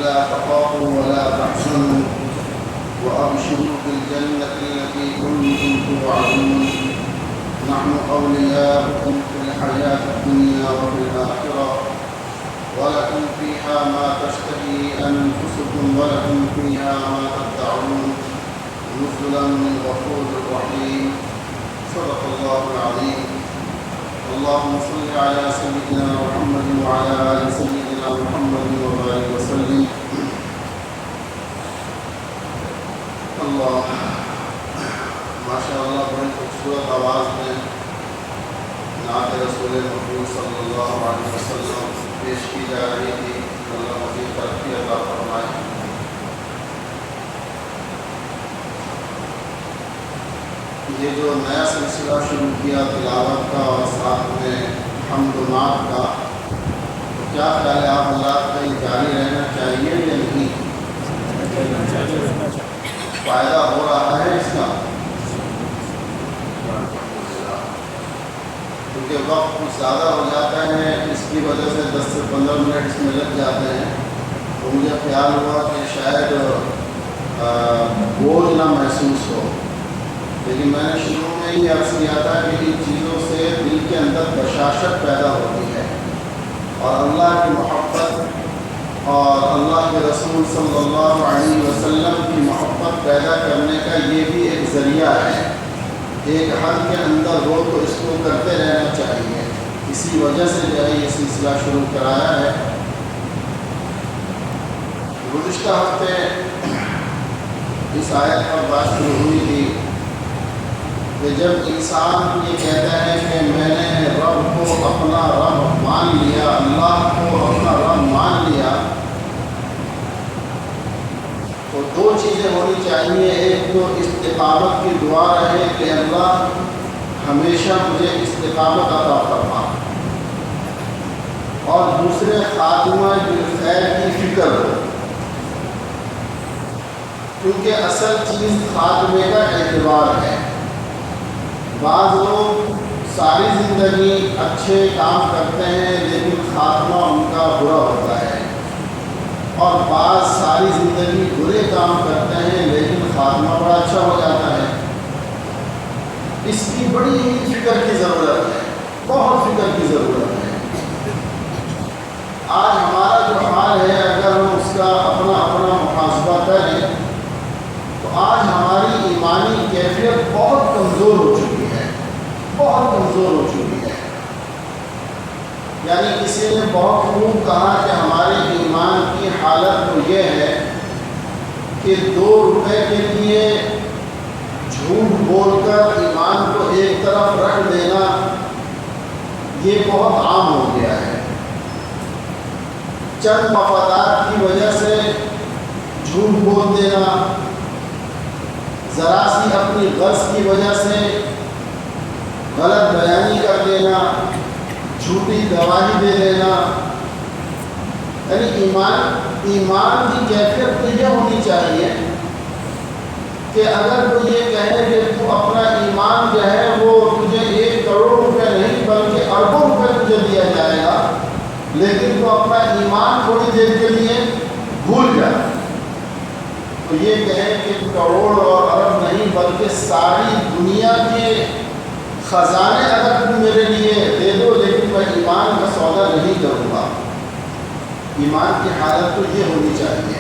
ألا تخافوا ولا تحزنوا وأبشروا بالجنة التي كنتم توعدون نحن أولياؤكم في الحياة الدنيا وفي الآخرة ولكم فيها ما تشتهي أنفسكم ولكم فيها ما تدعون نزلا من غفور رحيم. صدق الله العظيم. اللهم صل على سيدنا محمد وعلى آل سيدنا محمد وبارك وسلم. اللہ ماشاء اللہ بڑی خوبصورت آواز میں نعت رسول مقبول صلی اللہ علیہ وسلم پیش کی جا رہی تھی. اللہ مزید ترقی عطا فرمائے. یہ جو نیا سلسلہ شروع کیا تلاوت کا اور ساتھ میں حمد و نعت کا، تو کیا خیال ہے آپ اللہ کا یہ جاری رہنا چاہیے یا نہیں؟ فائدہ ہو رہا ہے اس کا؟ کیونکہ وقت کچھ زیادہ ہو جاتا ہے، اس کی وجہ سے 10 سے 15 منٹ اس میں لگ جاتے ہیں، تو مجھے خیال ہوا کہ شاید بوجھ نہ محسوس ہو. لیکن میں نے شروع میں ہی عرض کیا تھا کہ ان چیزوں سے دل کے اندر بشاشت پیدا ہوتی ہے، اور اللہ کی محبت اور اللہ کے رسول صلی اللہ علیہ وسلم کی محبت پیدا کرنے کا یہ بھی ایک ذریعہ ہے. ایک حد کے اندر ہو تو اس کو کرتے رہنا چاہیے. اسی وجہ سے جو ہے یہ سلسلہ شروع کرایا ہے. گزشتہ ہفتے اس آیت پر بات شروع ہوئی تھی کہ جب انسان یہ کہتا ہے کہ میں نے رب کو اپنا رب مان لیا، اللہ کو اپنا رب مان لیا، تو دو چیزیں ہونی چاہیے. ایک تو استقامت کی دعا رہے کہ اللہ ہمیشہ مجھے استقامت عطا فرما، اور دوسرے خاتمہ بالخیر کی فکر ہو، کیونکہ اصل چیز خاتمے کا اعتبار ہے. بعض لوگ ساری زندگی اچھے کام کرتے ہیں لیکن خاتمہ ان کا برا ہوتا ہے، اور بعض ساری زندگی برے کام کرتے ہیں لیکن خاتمہ بڑا اچھا ہو جاتا ہے. اس کی بڑی فکر کی ضرورت ہے، بہت فکر کی ضرورت ہے. آج ہمارا جو حال ہے اگر ہم اس کا اپنا محاسبہ کریں تو آج ہماری ایمانی کیفیت بہت کمزور ہو چکی ہے، بہت کمزور ہو چکی ہے. یعنی کسی نے بہت خوب کہا کہ ہمارے ایمان کی حالت تو یہ ہے کہ 2 روپے کے لیے جھوٹ بول کر ایمان کو ایک طرف رکھ دینا یہ بہت عام ہو گیا ہے. چند مفادات کی وجہ سے جھوٹ بول دینا، ذرا سی اپنی غرض کی وجہ سے غلط بیانی کر دینا، جھوٹی گواہی دے دینا. یعنی ایمان کی کیفیت تو یہ ہونی چاہیے کہ اگر کوئی یہ کہے کہ تو اپنا ایمان جو ہے وہ تجھے 1 کروڑ روپے نہیں بلکہ اربوں روپے تجھے دیا جائے گا، لیکن تو اپنا ایمان تھوڑی دیر کے لیے بھول جائے. تو یہ کہیں کہ کروڑ اور ارب نہیں بلکہ ساری دنیا کے خزانے اگر تم میرے لیے دے دو لیکن میں ایمان کا سودا نہیں کروں گا. ایمان کی حالت تو یہ ہونی چاہیے.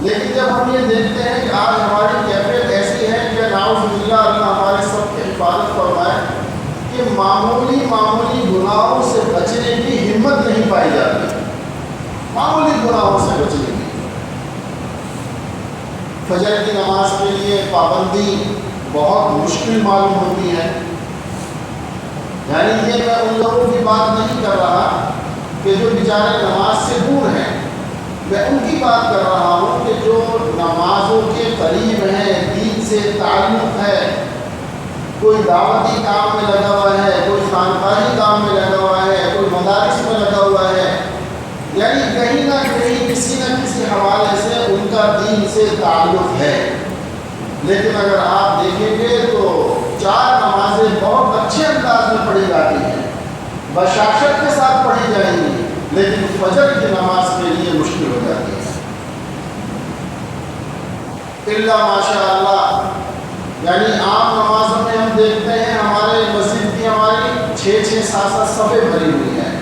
لیکن جب ہم یہ دیکھتے ہیں کہ آج ہماری کیفیت ایسی ہے کہ نعوذ باللہ اللہ ہمارے سب کی حفاظت فرمائے کہ معمولی گناہوں سے بچنے کی ہمت نہیں پائی جاتی، معمولی گناہوں سے بچنے کی. فجر کی نماز کے لیے پابندی بہت مشکل معلوم ہوتی ہے. یعنی یہ میں ان لوگوں کی بات نہیں کر رہا کہ جو بیچارے نماز سے دور ہیں، میں ان کی بات کر رہا ہوں کہ جو نمازوں کے قریب ہیں، دین سے تعلق ہے، کوئی دعوتی کام میں لگا ہوا ہے، کوئی خانقاہی کام میں لگا ہوا ہے، کوئی مدارس میں لگا ہوا ہے، یعنی کہیں نہ کہیں کسی نہ کسی حوالے سے ان کا دین سے تعلق ہے. لیکن اگر آپ دیکھیں گے تو 4 نمازیں بہت اچھے انداز میں پڑھی جاتی ہیں، بشاشت کے ساتھ پڑھی جائیں گی، لیکن فجر کی نماز کے لیے مشکل ہو جاتی ہے۔ الا ماشاء اللہ، یعنی عام نمازوں میں ہم دیکھتے ہیں ہمارے مسجد کی ہماری 6-7 صفیں بھری ہوئی ہیں،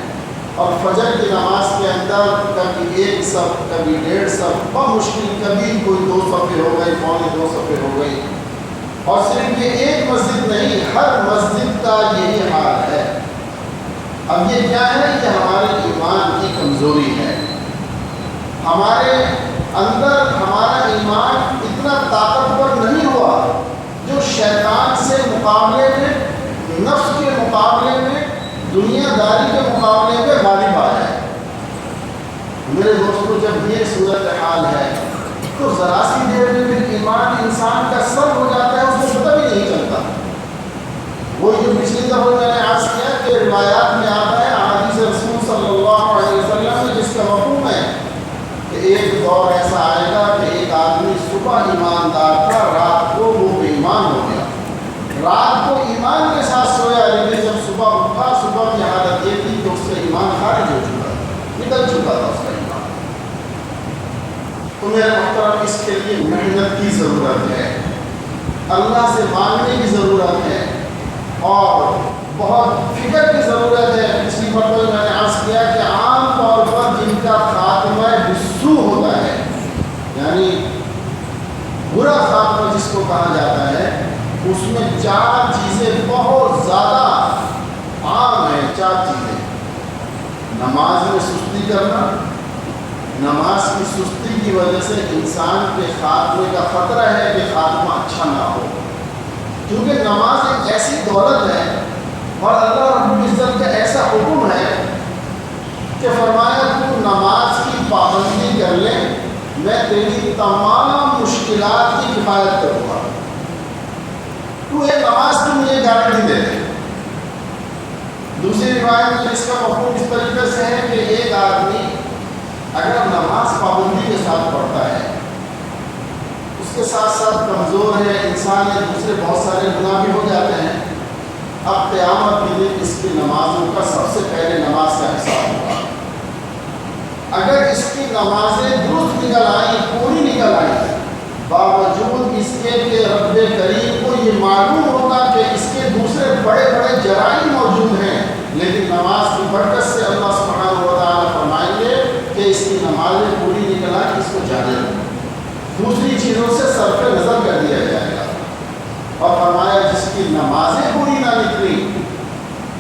اور فجر کی نماز کے اندر کبھی 1 صف، کبھی 1.5 صف، بہت مشکل، کبھی کوئی 2 صفیں ہو گئی، پونے 2 صفیں ہو گئی۔ اور صرف یہ ایک مسجد نہیں، ہر مسجد کا یہی حال ہے۔ اب یہ کیا ہے؟ یہ ہمارے ایمان کی کمزوری ہے۔ ہمارے اندر ہمارا ایمان اتنا طاقتور نہیں ہوا جو شیطان سے مقابلے میں، نفس کے مقابلے میں، دنیا داری کے مقابلے میں غالب آ جائے۔ میرے دوستوں، جب یہ صورتحال ہے تو ذرا سی دیر میں بھی ایمان انسان کا سر ہو جاتا ہے، اس کو پتہ بھی نہیں چلتا۔ وہ جو پچھلی دفعہ میں نے عرض کیا کہ روایات میں آتا ہے، احادیث رسول صلی اللہ علیہ وسلم میں جس کا مفہوم ہے کہ ایک دور ایسا آئے گا کہ ایک آدمی صبح ایماندار تھا، رات کو وہ بے ایمان ہو گیا، رات کو ایمان کے ساتھ سویا، لیکن جب صبح اٹھا، صبح کی حالت یہ تھی کہ اس کا ایمان خارج ہو چکا تھا، نکل چکا تھا اس کا ایمان۔ تو میرے محترم، اس کے لیے محنت کی ضرورت ہے، اللہ سے مانگنے کی ضرورت ہے، اور بہت فکر کی ضرورت ہے۔ پچھلی مرتبہ میں نے عرض کیا کہ عام طور پر جن کا خاتمہ بسو ہوتا ہے، یعنی برا خاتمہ جس کو کہا جاتا ہے، اس میں 4 چیزیں بہت زیادہ عام ہیں۔ 4 چیزیں: نماز میں سستی کرنا، نماز کی سستی کی وجہ سے انسان کے خاتمے کا خطرہ ہے کہ خاتمہ اچھا نہ ہو، کیونکہ نماز ایک ایسی دولت ہے اور اللہ رب العزت کا ایسا حکم ہے کہ فرمایا تو نماز کی پابندی کر لے، میں تیری تمام مشکلات کی کفایت کروں گا۔ تو ایک نماز کی مجھے گارنٹی دے دے۔ دوسری روایت میں اس کا مفہوم اس طریقے سے ہے کہ ایک آدمی اگر نماز پابندی کے ساتھ پڑھتا ہے، اس کے ساتھ ساتھ کمزور ہے، انسان یا دوسرے بہت سارے گناہ بھی ہو جاتے ہیں، اب قیامت کے دن اس کی نمازوں کا سب سے پہلے نماز کا حساب ہوگا۔ اگر اس کی نمازیں درست نکل آئیں، پوری نکل آئیں، باوجود اس کے کہ رب کریم کو یہ معلوم ہوگا کہ اس کے دوسرے بڑے بڑے جرائم موجود ہیں، لیکن نماز کی برکت سے اللہ سبحانہ و تعالیٰ فرمائیں گے کہ اس کی نمازیں پوری نکل آئیں، اس کو جانے دو، دوسری چیزوں سے صرف نظر کر دیا جائے گا۔ اور فرمایا جس کی نمازیں پوری نہ نکلی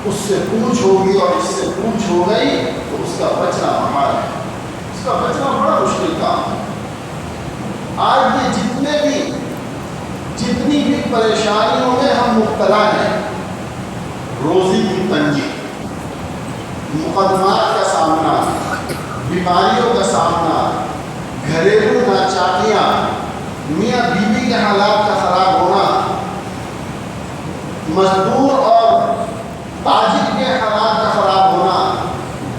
اس سے پوچھ ہوگی، اور اس سے پوچھ ہو گئی تو اس کا بچنا محال ہے، اس کا بچنا بڑا مشکل کام ہے۔ آج یہ جتنی بھی پریشانیوں میں ہم مبتلا ہیں، روزی کی تنگی، مقدمات کا سامنا، بیماریوں کا سامنا، گھریلو ناچاکیاں، میاں بیوی کے حالات کا خراب ہونا، مزدور اور تاجر کے حالات کا خراب ہونا،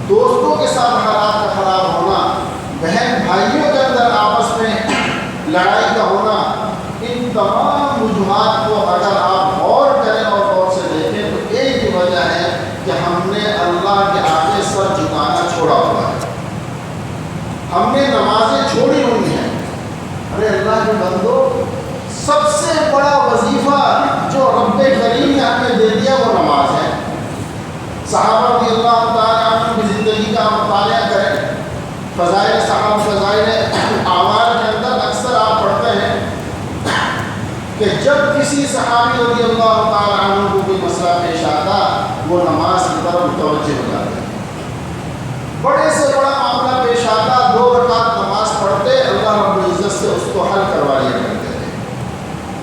دوستوں کے ساتھ حالات کا خراب ہونا، بہن بھائیوں کے اندر آپس میں لڑائی کا ہونا، ان تمام وجوہات کو اگر آپ غور کریں اور غور سے دیکھیں تو ایک ہی وجہ ہے کہ ہم نے اللہ کے آگے سر جھکانا چھوڑا ہوا ہے، ہم نے نمازیں چھوڑی ہوئی ہیں۔ ارے اللہ کے بندو، سب سے بڑا وظیفہ جو رب کریم نے ہمیں دے دیا وہ نماز ہے۔ صحابہ رضی اللہ تعالیٰ عنہ کی زندگی کا مطالعہ کریں، فضائل صحابہ، فضائل اعمال کے اندر اکثر آپ پڑھتے ہیں کہ جب کسی صحابی رضی اللہ تعالیٰ عنہ کو کوئی مسئلہ پیش آتا، وہ نماز کی طرف متوجہ ہو جاتے ہیں۔ بڑے سے بڑا معاملہ پیش آتا، 2 رکعت نماز پڑھتے، اللہ رب العزت سے اس کو حل کروا لیا کرتے تھے۔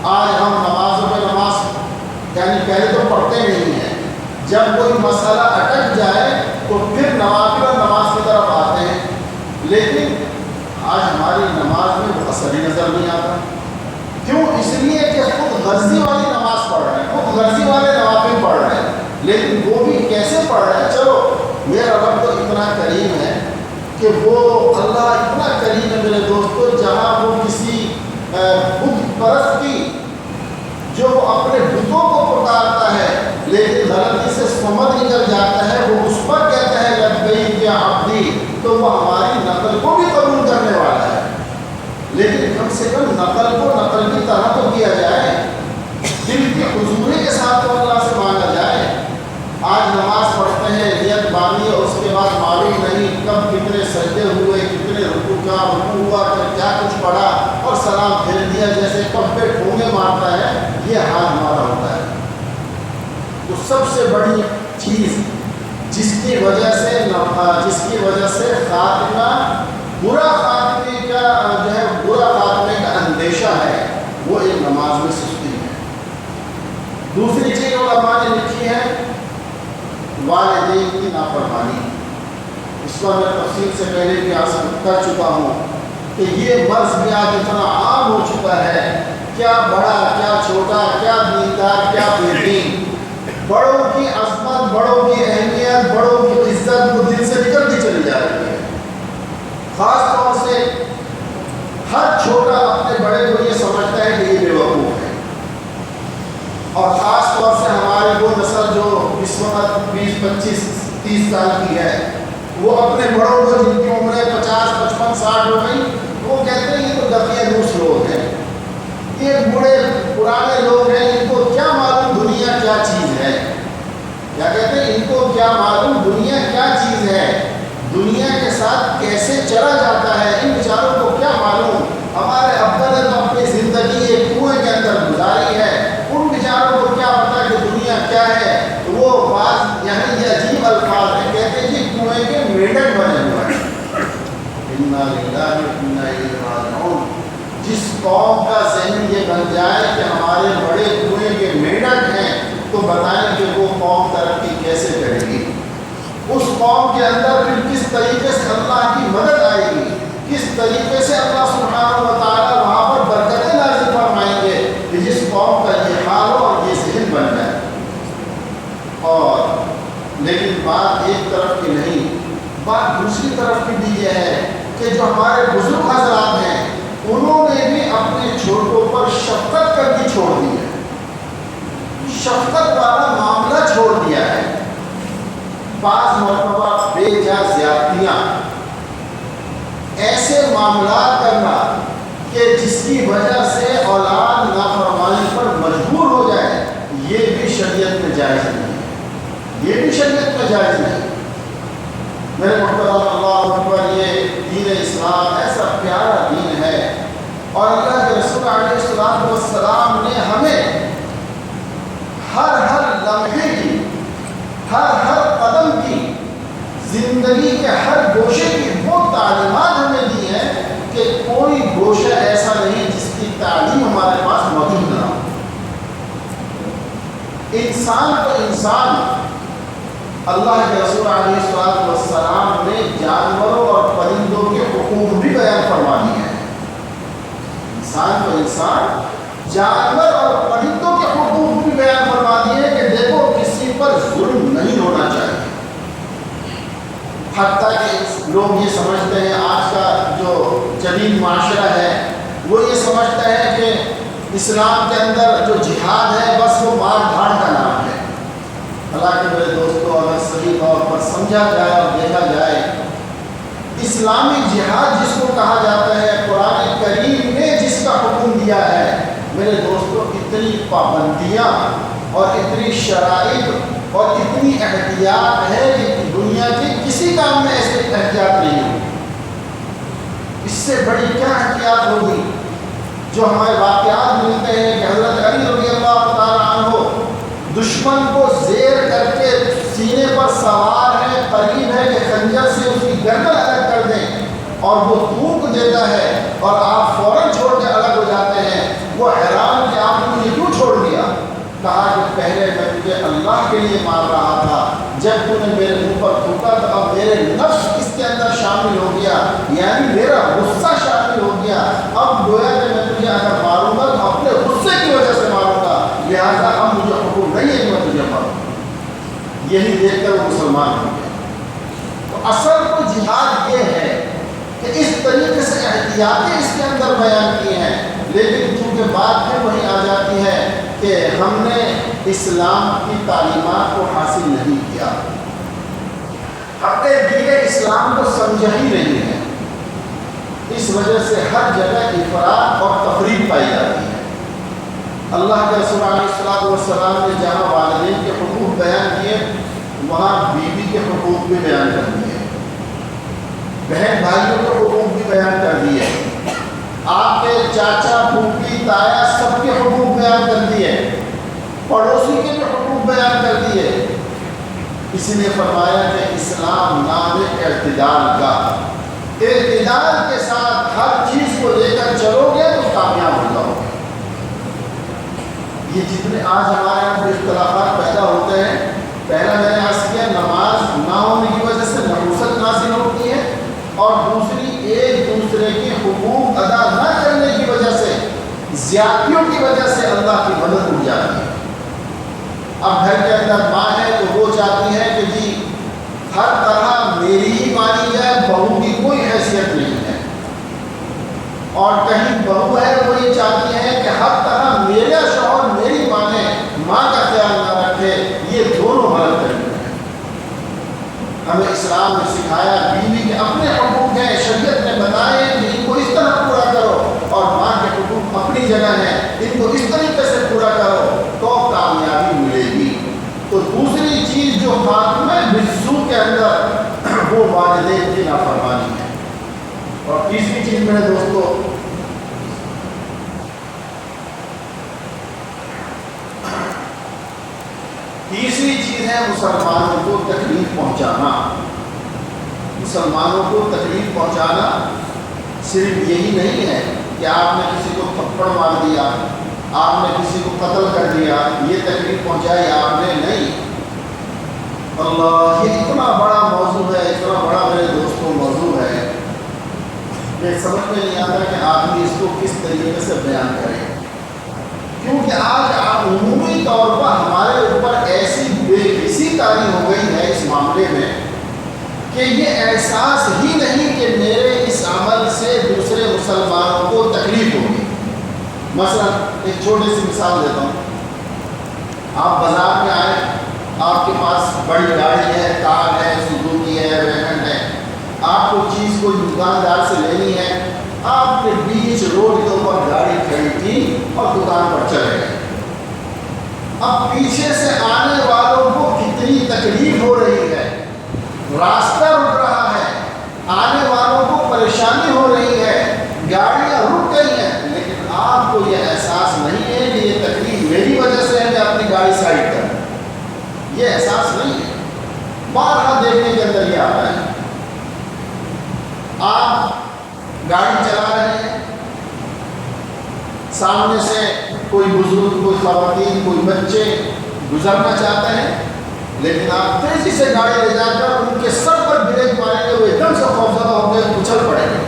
آج ہم نمازوں میں نماز یعنی پہلے تو پڑھتے نہیں ہیں، جب کوئی مسئلہ اٹک جائے تو پھر نوافل اور نماز کی طرف آتے ہیں، لیکن آج ہماری نماز میں وہ اثر ہی نظر نہیں آتا۔ کیوں؟ اس لیے کہ خود غرضی والی نماز پڑھ رہے ہیں، خود غرضی والے نوافل پڑھ رہے ہیں، لیکن وہ بھی کیسے پڑھ رہے ہیں؟ چلو میرا رب تو اتنا کریم ہے کہ وہ اللہ اتنا کریم ہے میرے دوستو، جہاں وہ کسی بت پرست کی جو اپنے بتوں کو پکارتا ہے لیکن غلطی سے سمجھ نکل جاتا ہے، وہ سب سے بڑی چیز جس کی وجہ سے خاتمہ برا خاتمے کا اندیشہ ہے وہ ایک نماز میں سستی ہے۔ دوسری چیز علماء نے لکھی ہے والدین کی نافرمانی۔ اس کو میں تفصیل سے پہلے بھی کر چکا ہوں کہ یہ مرض بھی آج اتنا عام ہو چکا ہے، کیا بڑا کیا چھوٹا، کیا دیندار کیا بے دین، بڑوں کی عظمت، بڑوں کی اہمیت، بڑوں کی عزت وہ دل سے نکلتی چلی جا رہی ہے۔ خاص طور سے ہر چھوٹا اپنے بڑے کو یہ سمجھتا ہے کہ یہ بے وقوف ہے، اور خاص طور سے ہماری وہ نسل جو اس وقت 20 25 30 سال کی ہے، وہ اپنے بڑوں کو جن کی عمریں 50 55 60 ہو گئی، وہ کہتے ہیں یہ تو دقیانوس لوگ ہیں، یہ بوڑھے پرانے لوگ ہیں، ان کو کیا معلوم دنیا کیا چیز ہے۔ کیا کہتے ہیں ان کو کیا معلوم دنیا کیا چیز ہے، دنیا کے ساتھ کیسے چلا جاتا ہے، ان بیچاروں کو کیا معلوم۔ ہمارے ابا نے تو اپنی زندگی ایک کنویں کے اندر گزاری ہے، ان بیچاروں کو کیا پتا کہ دنیا کیا ہے۔ وہ بعض یہاں یہ عجیب الفاظ ہیں، کہتے ہیں کہ کنویں کے میڈک بنے ہوئے ہیں۔ انا للہ و انا الیہ راجعون۔ جس قوم کا ذہن یہ بن جائے کہ ہمارے بڑے کنویں کے میڈک ہیں، تو بتائیں کہ وہ قوم ترقی کیسے کرے گی۔ اس قوم کے اندر پھر کس طریقے سے اللہ کی مدد آئے گی، کس طریقے سے اللہ سبحانہ و تعالیٰ وہاں پر برکتیں نازل فرمائیں گے کہ جس قوم کا یہ حال ہو اور یہ ذہن بن جائے۔ اور لیکن بات ایک طرف کی نہیں، بات دوسری طرف کی بھی یہ ہے کہ جو ہمارے بزرگ حضرات ہیں انہوں نے بھی اپنے چھوٹوں پر شفقت کرنی چھوڑ دی ہے، شفقت والا معاملہ چھوڑ دیا ہے۔ بعض مرتبہ بے جا زیادتیاں، ایسے معاملات کرنا کہ جس کی وجہ سے اولاد نافرمانی پر مجبور ہو جائے، یہ بھی شریعت میں جائز نہیں ہے، یہ بھی شریعت میں جائز نہیں۔ میرے محترم اللہ اکبر، یہ دین اسلام ایسا پیارا دین ہے، اور اللہ کے رسول علیہ السلام نے ہمیں ہر لمحے کی، ہر قدم کی، زندگی کے ہر گوشے کی وہ تعلیمات ہمیں دی ہیں کہ کوئی گوشہ ایسا نہیں جس کی تعلیم ہمارے پاس موجود نہ ہو۔ انسان تو انسان، اللہ کے رسول علیہ السلام نے جانوروں اور پرندوں کے حقوق بھی بیان فرما دیے ہیں۔ انسان تو انسان، جانور اور پرندوں کے حقوق بھی بیان فرما دیے ہیں کہ دیکھو کسی پر ظلم نہیں ہونا چاہیے۔ حتیٰ کہ لوگ یہ سمجھتے ہیں، آج کا جو جدید معاشرہ ہے وہ یہ سمجھتا ہے کہ اسلام کے اندر جو جہاد ہے بس وہ مار دھاڑ کا نام ہے۔ حالانکہ میرے دوستوں، اگر صحیح طور پر سمجھا جائے اور دیکھا جائے، اسلامی جہاد جس کو کہا جاتا ہے، قرآن کریم نے جس کا حکم دیا ہے، میرے دوستوں اتنی پابندیاں اور اتنی شرائط اور اتنی احتیاط ہے کہ دنیا کے کسی کام میں ایسے احتیاط نہیں ہوگی۔ اس سے بڑی کیا احتیاط ہوگی؟ جو ہمارے واقعات ملتے ہیں کہ حضرت علی رضی اللہ تعالیٰ عنہ دشمن کو زیر کر کے سینے پر سوار ہے، قریب ہے کہ خنجر سے اس کی گردن الگ کر دیں، اور وہ تھوک دیتا ہے اور آپ فوراً چھوڑ کے الگ ہو جاتے ہیں۔ وہ حیران کہ آپ نے مجھے کیوں چھوڑ دیا؟ کہا کہ پہلے میں تجھے اللہ کے لیے مار رہا تھا، جب تو نے میرے منہ پر تھوکا تو اب میرے نفس اس کے اندر شامل ہو گیا، یعنی میرا غصہ شامل ہو گیا۔ اب گویا کہ میں تجھے اگر ماروں گا تو اپنے غصے کی وجہ سے ماروں گا، لہٰذا اب مجھے حکم نہیں ہے کہ میں تجھے ماروں۔ یہی دیکھ کر وہ مسلمان ہو گیا۔ تو اصل تو جہاد یہ ہے کہ اس طریقے سے احتیاطیں اس کے اندر بیان کی ہیں، لیکن چونکہ بات پھر وہی آ جاتی ہے کہ ہم نے اسلام کی تعلیمات کو حاصل نہیں کیا، اپنے دین اسلام کو سمجھا ہی نہیں ہے، اس وجہ سے ہر جگہ افراط اور تفریق پائی جاتی ہے۔ اللہ کے رسول علیہ السلام نے جہاں والدین کے حقوق بیان کیے، وہاں بیوی کے حقوق بھی بیان کر دیے، بہن بھائیوں کے حقوق بھی بیان کر دیے، آپ کے چاچا پھوپھی تایا سب کے حقوق بیان کر دیے، پڑوسی کے بھی حقوق بیان کر دیے، اس نے فرمایا کہ اسلام نام اعتدال کا، اعتدال کے ساتھ ہر چیز کو لے کر چلو گے تو کامیاب ہو جاؤ گے۔ یہ جتنے آج ہمارے یہاں اختلافات پیدا ہوتے ہیں، پہلا میں نے عرض کیا نماز نہ ہونے کی وجہ سے نحوست نازل ہوتی ہے، اور دوسری ایک دوسرے کے حقوق ادا نہ کرنے کی وجہ سے، زیادتیوں کی وجہ سے اللہ کی مدد اٹھ جاتی ہے۔ اب گھر کے اندر ماں ہے تو وہ چاہتی ہے کہ جی ہر طرح میری ہی مانی جائے، بہو کی کوئی حیثیت نہیں ہے، اور کہیں بہو ہے وہ یہ چاہتی ہے کہ ہر طرح میرا شوہر میری مانے، ماں کا خیال نہ رکھے، یہ دونوں غلط طریقے ہیں۔ ہمیں اسلام نے سکھایا بیوی کے اپنے حقوق ہیں، شریعت نے بتائے کہ ان کو اس طرح پورا کرو، اور ماں کے حقوق اپنی جگہ ہیں، ان کو اس طریقے سے پورا کرو تو کامیابی ملے گی۔ تو دوسری چیز جو خاتمہ بالسوء کے اندر وہ والدین کی نافرمانی ہے۔ اور تیسری چیز میرے دوستو، تیسری چیز ہے مسلمانوں کو تکلیف پہنچانا۔ مسلمانوں کو تکلیف پہنچانا صرف یہی نہیں ہے کہ آپ نے کسی کو تھپڑ مار دیا، آپ نے کسی کو قتل کر دیا، یہ تکلیف پہنچائی آپ نے، نہیں۔ اللہ، یہ اتنا بڑا موضوع ہے، اتنا بڑا میرے دوستوں موضوع ہے کہ سمجھ میں نہیں آتا کہ آدمی اس کو کس طریقے سے بیان کرے، کیونکہ آج عمومی طور پر ہمارے اوپر ایسی بے حسی طاری ہو گئی ہے اس معاملے میں کہ یہ احساس ہی نہیں کہ میرے اس عمل سے دوسرے مسلمانوں کو تکلیف ہوگی۔ مثلا ایک چھوٹی سی مثال دیتا ہوں، آپ بازار میں آئے، آپ کے پاس بڑی گاڑی ہے، کار ہے، سزوکی ہے، ویگن ہے، آپ کو چیز کوئی دکاندار سے لینی ہے، آپ نے بیچ روڈ کے اوپر گاڑی کھڑی کی اور دکان پر چلے گئے۔ اب پیچھے سے آنے والوں کو کتنی تکلیف ہو رہی ہے، راستہ رک رہا ہے، آنے والوں کو پریشانی ہو رہی ہے، گاڑیاں رک گئی ہیں، لیکن آپ کو یہ احساس نہیں ہے کہ یہ تکلیف میری وجہ سے ہے، میں اپنی گاڑی سائڈ کروں، یہ احساس نہیں ہے۔ بارہا دیکھنے کے اندر یہ آتا ہے، آپ گاڑی چلا رہے ہیں، سامنے سے کوئی بزرگ، کوئی خواتین، کوئی بچے گزرنا چاہتے ہیں، لیکن آپ تیزی سے گاڑی لے جا کر ان کے سر پر بریک ماریں گے، وہ ایک دم سے خوفزدہ ہو گئے، اچھل پڑیں گے۔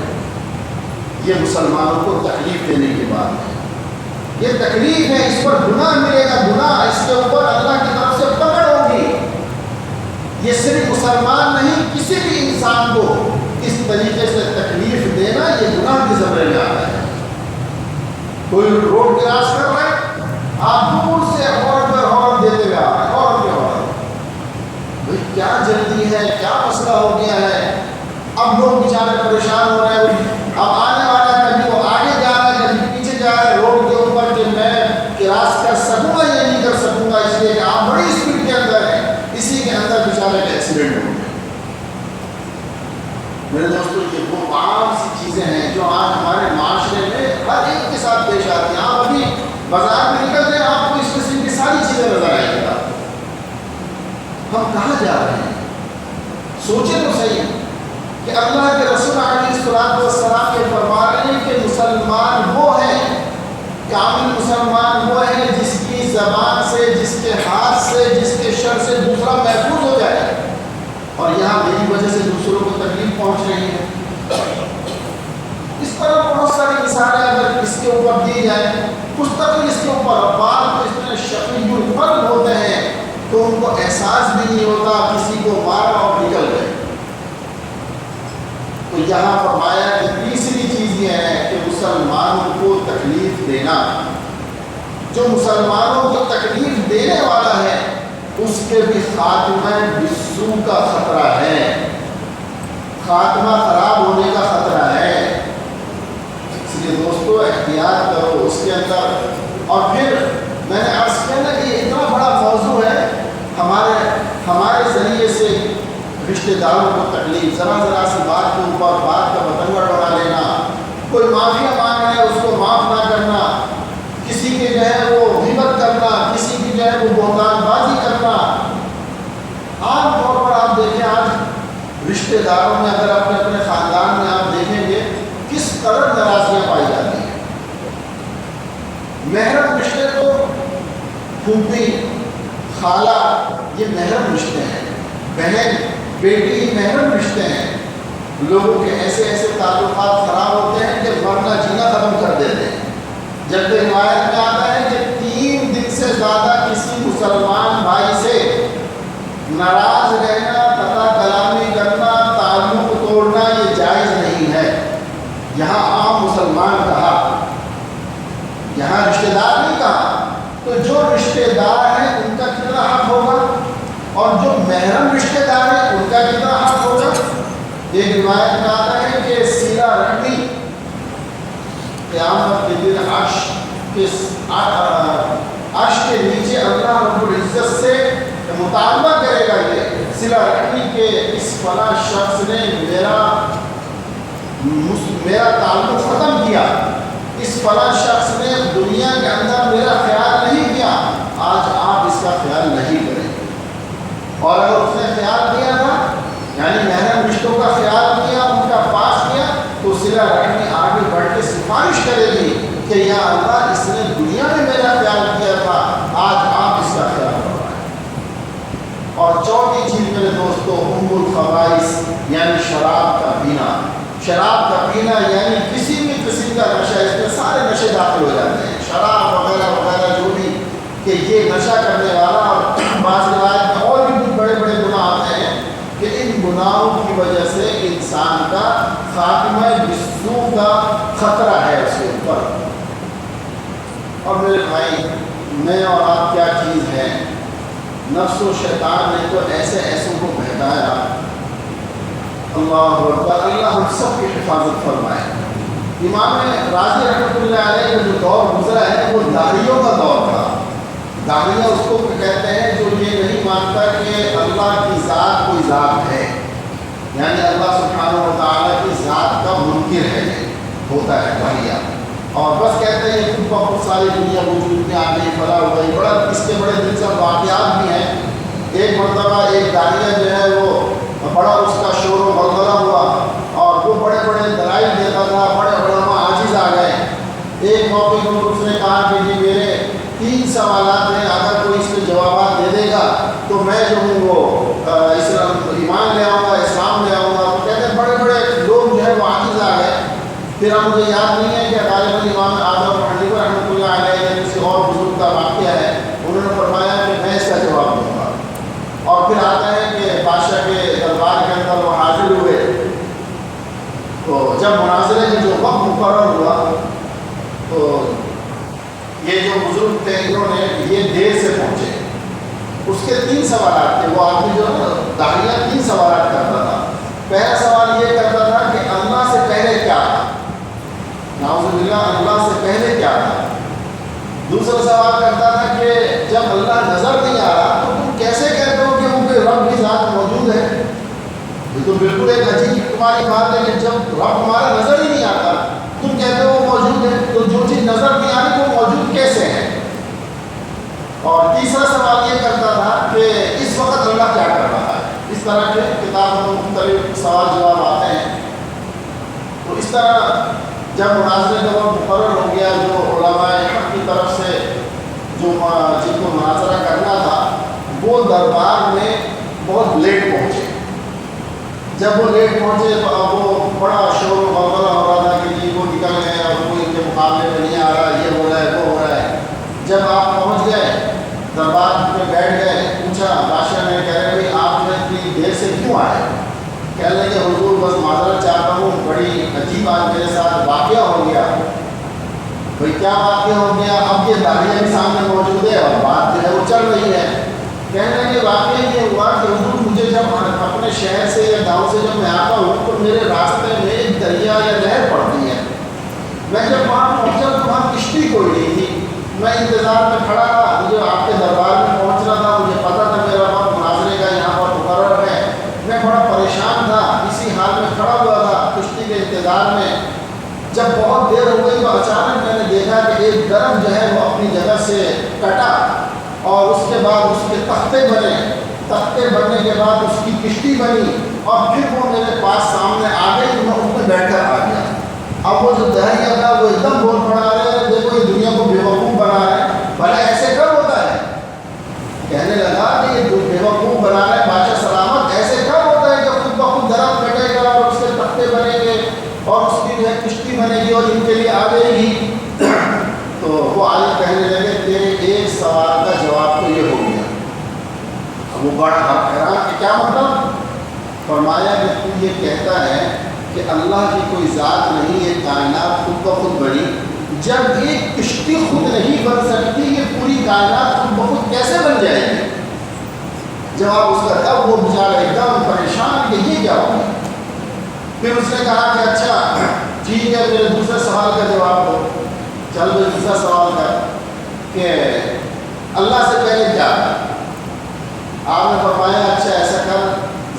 یہ مسلمانوں کو تکلیف دینے کی بات ہے، یہ تکلیف ہے، اس پر گناہ ملے گا، گناہ، اس کے اوپر اللہ کی طرف سے پکڑ ہوگی۔ یہ صرف مسلمان نہیں، کسی بھی انسان کو اس طریقے سے تکلیف دینا یہ گناہ کے زمرے میں آتا ہے۔ کوئی روڈ کراس کر رہا ہے، آپ دور سے ہارن پر ہارن دیتے ہوئے آ رہے ہیں، ہارن پہ ہارن، بھائی کیا جلدی ہے، کیا مسئلہ ہو گیا ہے؟ اب لوگ بیچارے پریشان ہو رہے ہیں، اب آنے والا کبھی وہ آگے جا رہا ہے، کبھی پیچھے جا رہا ہے روڈ کے اوپر کہ میں کراس کر سکوں گا یا نہیں کر سکوں گا، اس لیے کہ آپ بڑی اسپیڈ کے اندر ہیں، اسی کے اندر بیچارے کا ایکسیڈنٹ ہو گیا۔ میرے دوستوں، یہ وہ عام سی چیزیں ہیں جو آج ہمارے معاشرے میں ہر ایک کے ساتھ پیش آتی ہیں۔ آپ ابھی بازار میں نکلتے ہیں، آپ کو اس قسم کی ساری چیزیں نظر آئیں گی۔ ہم کہاں جا رہے ہیں؟ سوچیں تو صحیح کہ اللہ کے رسول علیہ السلام یہ فرما رہے ہیں کہ مسلمان وہ ہے، کامل مسلمان وہ ہے جس کی زبان سے، جس کے ہاتھ سے، جس کے شر سے دوسرا محفوظ ہو جائے، اور یہاں میری وجہ سے دوسروں کو تکلیف پہنچ رہی ہے۔ اس طرح بہت ساری مثالیں اگر اس کے اوپر دی جائیں، مستقل اس کے اوپر بعض اس میں شقی القلب ہوتے ہیں تو ان کو احساس بھی نہیں ہوتا، کسی کو مارا اور نکل گئے۔ تو یہاں فرمایا کہ تیسری چیز یہ ہے کہ مسلمانوں کو تکلیف دینا، جو مسلمانوں کو تکلیف دینے والا ہے اس کے بھی خاتمہ بالسوء کا خطرہ ہے، خاتمہ خراب ہونے کا خطرہ ہے۔ اس لیے دوستو احتیاط کرو اس کے اندر۔ اور پھر میں نے عرض کیا نا کہ یہ اتنا بڑا موضوع ہے، ہمارے ذریعے سے رشتہ داروں کو تکلیف، ذرا ذرا سی بات کے اوپر بات کا بتنگڑ بنا لینا، کوئی معافیا مانگ رہا ہے اس کو معاف نہ کرنا، کسی کی جو ہے وہ غیبت کرنا، کسی کی جو ہے وہ بہتان بازی کرنا، رشتہ داروں میں اگر اپنے اپنے خاندان میں آپ دیکھیں گے کس قدر ناراضیاں پائی جاتی ہیں۔ محرم رشتے تو پھوپھی، خالہ، یہ محرم رشتے ہیں، بہن بیٹی محرم رشتے ہیں۔ لوگوں کے ایسے ایسے تعلقات خراب ہوتے ہیں کہ مرنا جینا ختم کر دیتے ہیں۔ جبکہ روایت میں آتا ہے کہ 3 دن سے زیادہ کسی مسلمان بھائی سے ناراض رہنا، تتا کلامی کرنا، تعلق توڑنا یہ جائز نہیں ہے۔ یہاں عام مسلمان کہا، یہاں رشتہ دار نہیں کہا۔ تو جو رشتہ دار ہیں ان کا کتنا حق ہوگا اور جو محرم رشتہ دار ہیں ان کا کتنا حق ہوگا۔ ایک روایت میں آتا ہے کہ صلہ رحمی قیامت کے دن عرش کے نیچے اللہ رب العزت سے مطالبہ کرے گا، یہ صلہ رحمی کے اس فلاں شخص نے میرا تعلق ختم کیا، اس فلاں شخص نے دنیا کے اندر میرا خیال نہیں کیا، آج آپ اس کا خیال نہیں کریں۔ اور اگر اس نے خیال کیا تھا، یعنی محرم رشتوں کا خیال کیا، ان کا پاس کیا، تو صلہ رحمی آگے بڑھ کے سفارش کرے گی کہ یا اللہ اس نے دنیا میں میرا خیال کیا تھا، آج آپ اس کا خیال کروائیں۔ اور چوتھی چیز میرے دوستو، ام الخبائث یعنی شراب کا پینا۔ شراب کا پینا یعنی کسی بھی قسم کا نشہ، اس میں سارے نشے داخل ہو جاتے ہیں، شراب وغیرہ وغیرہ جو بھی، کہ یہ نشہ کرنے والا۔ اور بعض روایت میں اور بھی کچھ بڑے بڑے گناہ آتے ہیں کہ ان گناہوں کی وجہ سے انسان کا خاتمہ بالسوء کا خطرہ ہے اس کے اوپر۔ اور میرے بھائی، میں اور آپ کیا چیز ہے، نفس و شیطان نے تو ایسے ایسوں کو بہتایا، اللہ اکبر، اللہ ہم سب کی حفاظت فرمائے۔ امام راضی رحمۃ اللہ علیہ کا جو دور گزرا ہے وہ داڑھیوں کا دور تھا۔ داڑھیاں اس کو کہتے ہیں جو یہ نہیں مانتا کہ اللہ کی ذات کوئی ذات ہے، یعنی اللہ سبحانہ و تعالیٰ کی ذات کا منکر ہے، یہ ہوتا ہے داڑھیاں۔ اور بس کہتے ہیں یہ خود بخود ساری دنیا وجود میں آ گئی، فلاں ہو گئی۔ بڑا اس کے بڑے دلچسپ واقعات بھی ہیں۔ ایک مرتبہ ایک داڑھیا جو ہے وہ بڑا اس کا شور و غلغلہ ہوا اور وہ بڑے بڑے دلائل دیتا تھا، بڑے علماء عاجز آ گئے۔ ایک موقع پر اس نے کہا کہ جی میرے 3 سوالات ہیں، اگر کوئی اس کے جوابات دے دے گا تو میں جو ہوں وہ ایمان لے آؤں گا، اسلام لے آؤں گا۔ تو کہتے ہیں بڑے بڑے لوگ جو ہے وہ عاجز آ گئے۔ پھر اب مجھے یاد نہیں ہے کہ غالباً امام اعظم حنیفہ رحمۃ اللہ علیہ یا کسی اور بزرگ کا واقعہ ہے، انہوں نے فرمایا کہ میں اس کا جواب دوں گا۔ اور پھر آتا ہے کہ بادشاہ کے دربار کے اندر وہ حاضر ہوئے، تو جب مناظرے میں جو وقت مقرر ہوا تو یہ جو بزرگ تھے انہوں نے یہ دیر سے پہنچے۔ اس کے 3 سوالات تھے، وہ آدمی جو ہے داڑھیاں 3 سوالات کرتا تھا۔ پہلا سوال یہ کرتا تھا کہ اللہ سے پہلے کیا تھا، نعوذ باللہ اللہ سے پہلے کیا تھا۔ دوسرا سوال کرتا تھا کہ جب اللہ نظر نہیں آ رہا تو تم کیسے کہتے ہو کہ ان کے رب کی ذات موجود ہے؟ یہ تو بالکل ایک عجیب تمہاری بات ہے کہ جب رب ہمارا نظر ہی نہیں آتا تم کہتے ہو وہ موجود ہے، تو جو چیز نظر نہیں آ رہی وہ موجود کیسے ہے؟ اور تیسرا سوال یہ کرتا تھا کہ اس وقت اللہ کیا کر رہا ہے۔ اس طرح کے کتاب میں مختلف سوال جواب آتے ہیں۔ تو اس طرح جب مناظرے کا وقت مقرر ہو گیا، جو علماء حق کی طرف سے جو جن کو مناظرہ کرنا تھا وہ دربار میں بہت لیٹ پہنچے۔ جب وہ لیٹ پہنچے تو وہ بڑا شور و غلغلہ ہو رہا تھا کہ جی وہ نکل گئے اور کوئی ان کے مقابلے میں نہیں آ رہا، یہ ہو رہا ہے وہ ہو رہا ہے۔ جب آپ پہنچ گئے دربار میں بیٹھ گئے، پوچھا بادشاہ نے، کہہ رہے بھائی آپ نے اتنی دیر سے کیوں آئے؟ کہنے لگے حضور بس معذرت چاہتا ہوں، بڑی عجیب آج میرے ساتھ واقعہ ہو گیا۔ بھائی کیا واقعہ ہو گیا؟ اب یہ داڑھیاں بھی سامنے موجود ہے اور بات جو ہے وہ چل رہی ہے۔ کہنے لگے واقعہ یہ ہوا کہ حضور مجھے جب اپنے شہر سے یا گاؤں سے جب میں آتا ہوں تو میرے راستے میں ایک دریا یا نہر پڑتی ہے۔ میں جب وہاں پہنچا تو وہاں کشتی کوئی نہیں تھی۔ میں انتظار میں کھڑا تھا، مجھے آپ کے دربار میں پہنچنا تھا، مجھے پتا تھا میرا وقت مناظرے کا یہاں پر مقرر ہے۔ میں بڑا پریشان تھا، اسی حال میں کھڑا ہوا تھا کشتی کے انتظار میں۔ جب بہت دیر ہو گئی تو اچانک میں نے دیکھا کہ ایک درخت جو ہے وہ اپنی جگہ سے کٹا اور اس کے بعد اس کے تختے بنے۔ تختے بننے کے بعد اس کی کشتی بنی اور پھر وہ میرے پاس سامنے آ گئی تو میں اس میں بیٹھ کر آ گیا۔ اب وہ جو دہریہ تھا وہ ایک دم بول پڑا رہے ہیں، دیکھو یہ دنیا کو بیوقوف بنا رہے ہیں، بھلا ایسے کب ہوتا ہے؟ کہنے لگا کہ یہ بیوقوف بنا رہے ہیں بادشاہ سلامت، ایسے کب ہوتا ہے کہ خود بخود درخت کٹے گا اور اس کے تختے بنے گے اور اس کی جو ہے کشتی بنے گی اور ان کے لیے آ جائے گی؟ تو وہ آگے کہنے لگے تیرے ایک سوال کا جواب تو یہ ہو گیا۔ اب وہ بڑا حیران کہ کیا مطلب؟ فرمایا کہ تو یہ کہتا ہے کہ اللہ کی کوئی ذات نہیں ہے، کائنات خود بخود بڑی، جب ایک کشتی خود نہیں بن سکتی یہ پوری کائنات خود بخود کیسے بن جائے گی؟ جواب اس کا تب وہ بیچارہ ایک دم پریشان کہ یہ کیا ہوگا۔ پھر اس نے کہا کہ اچھا ٹھیک ہے میرے دوسرے سوال کا جواب دو۔ چل بھائی دوسرا سوال کر کہ اللہ سے پہلے کیا تھا؟ آپ نے فرمایا اچھا ایسا کر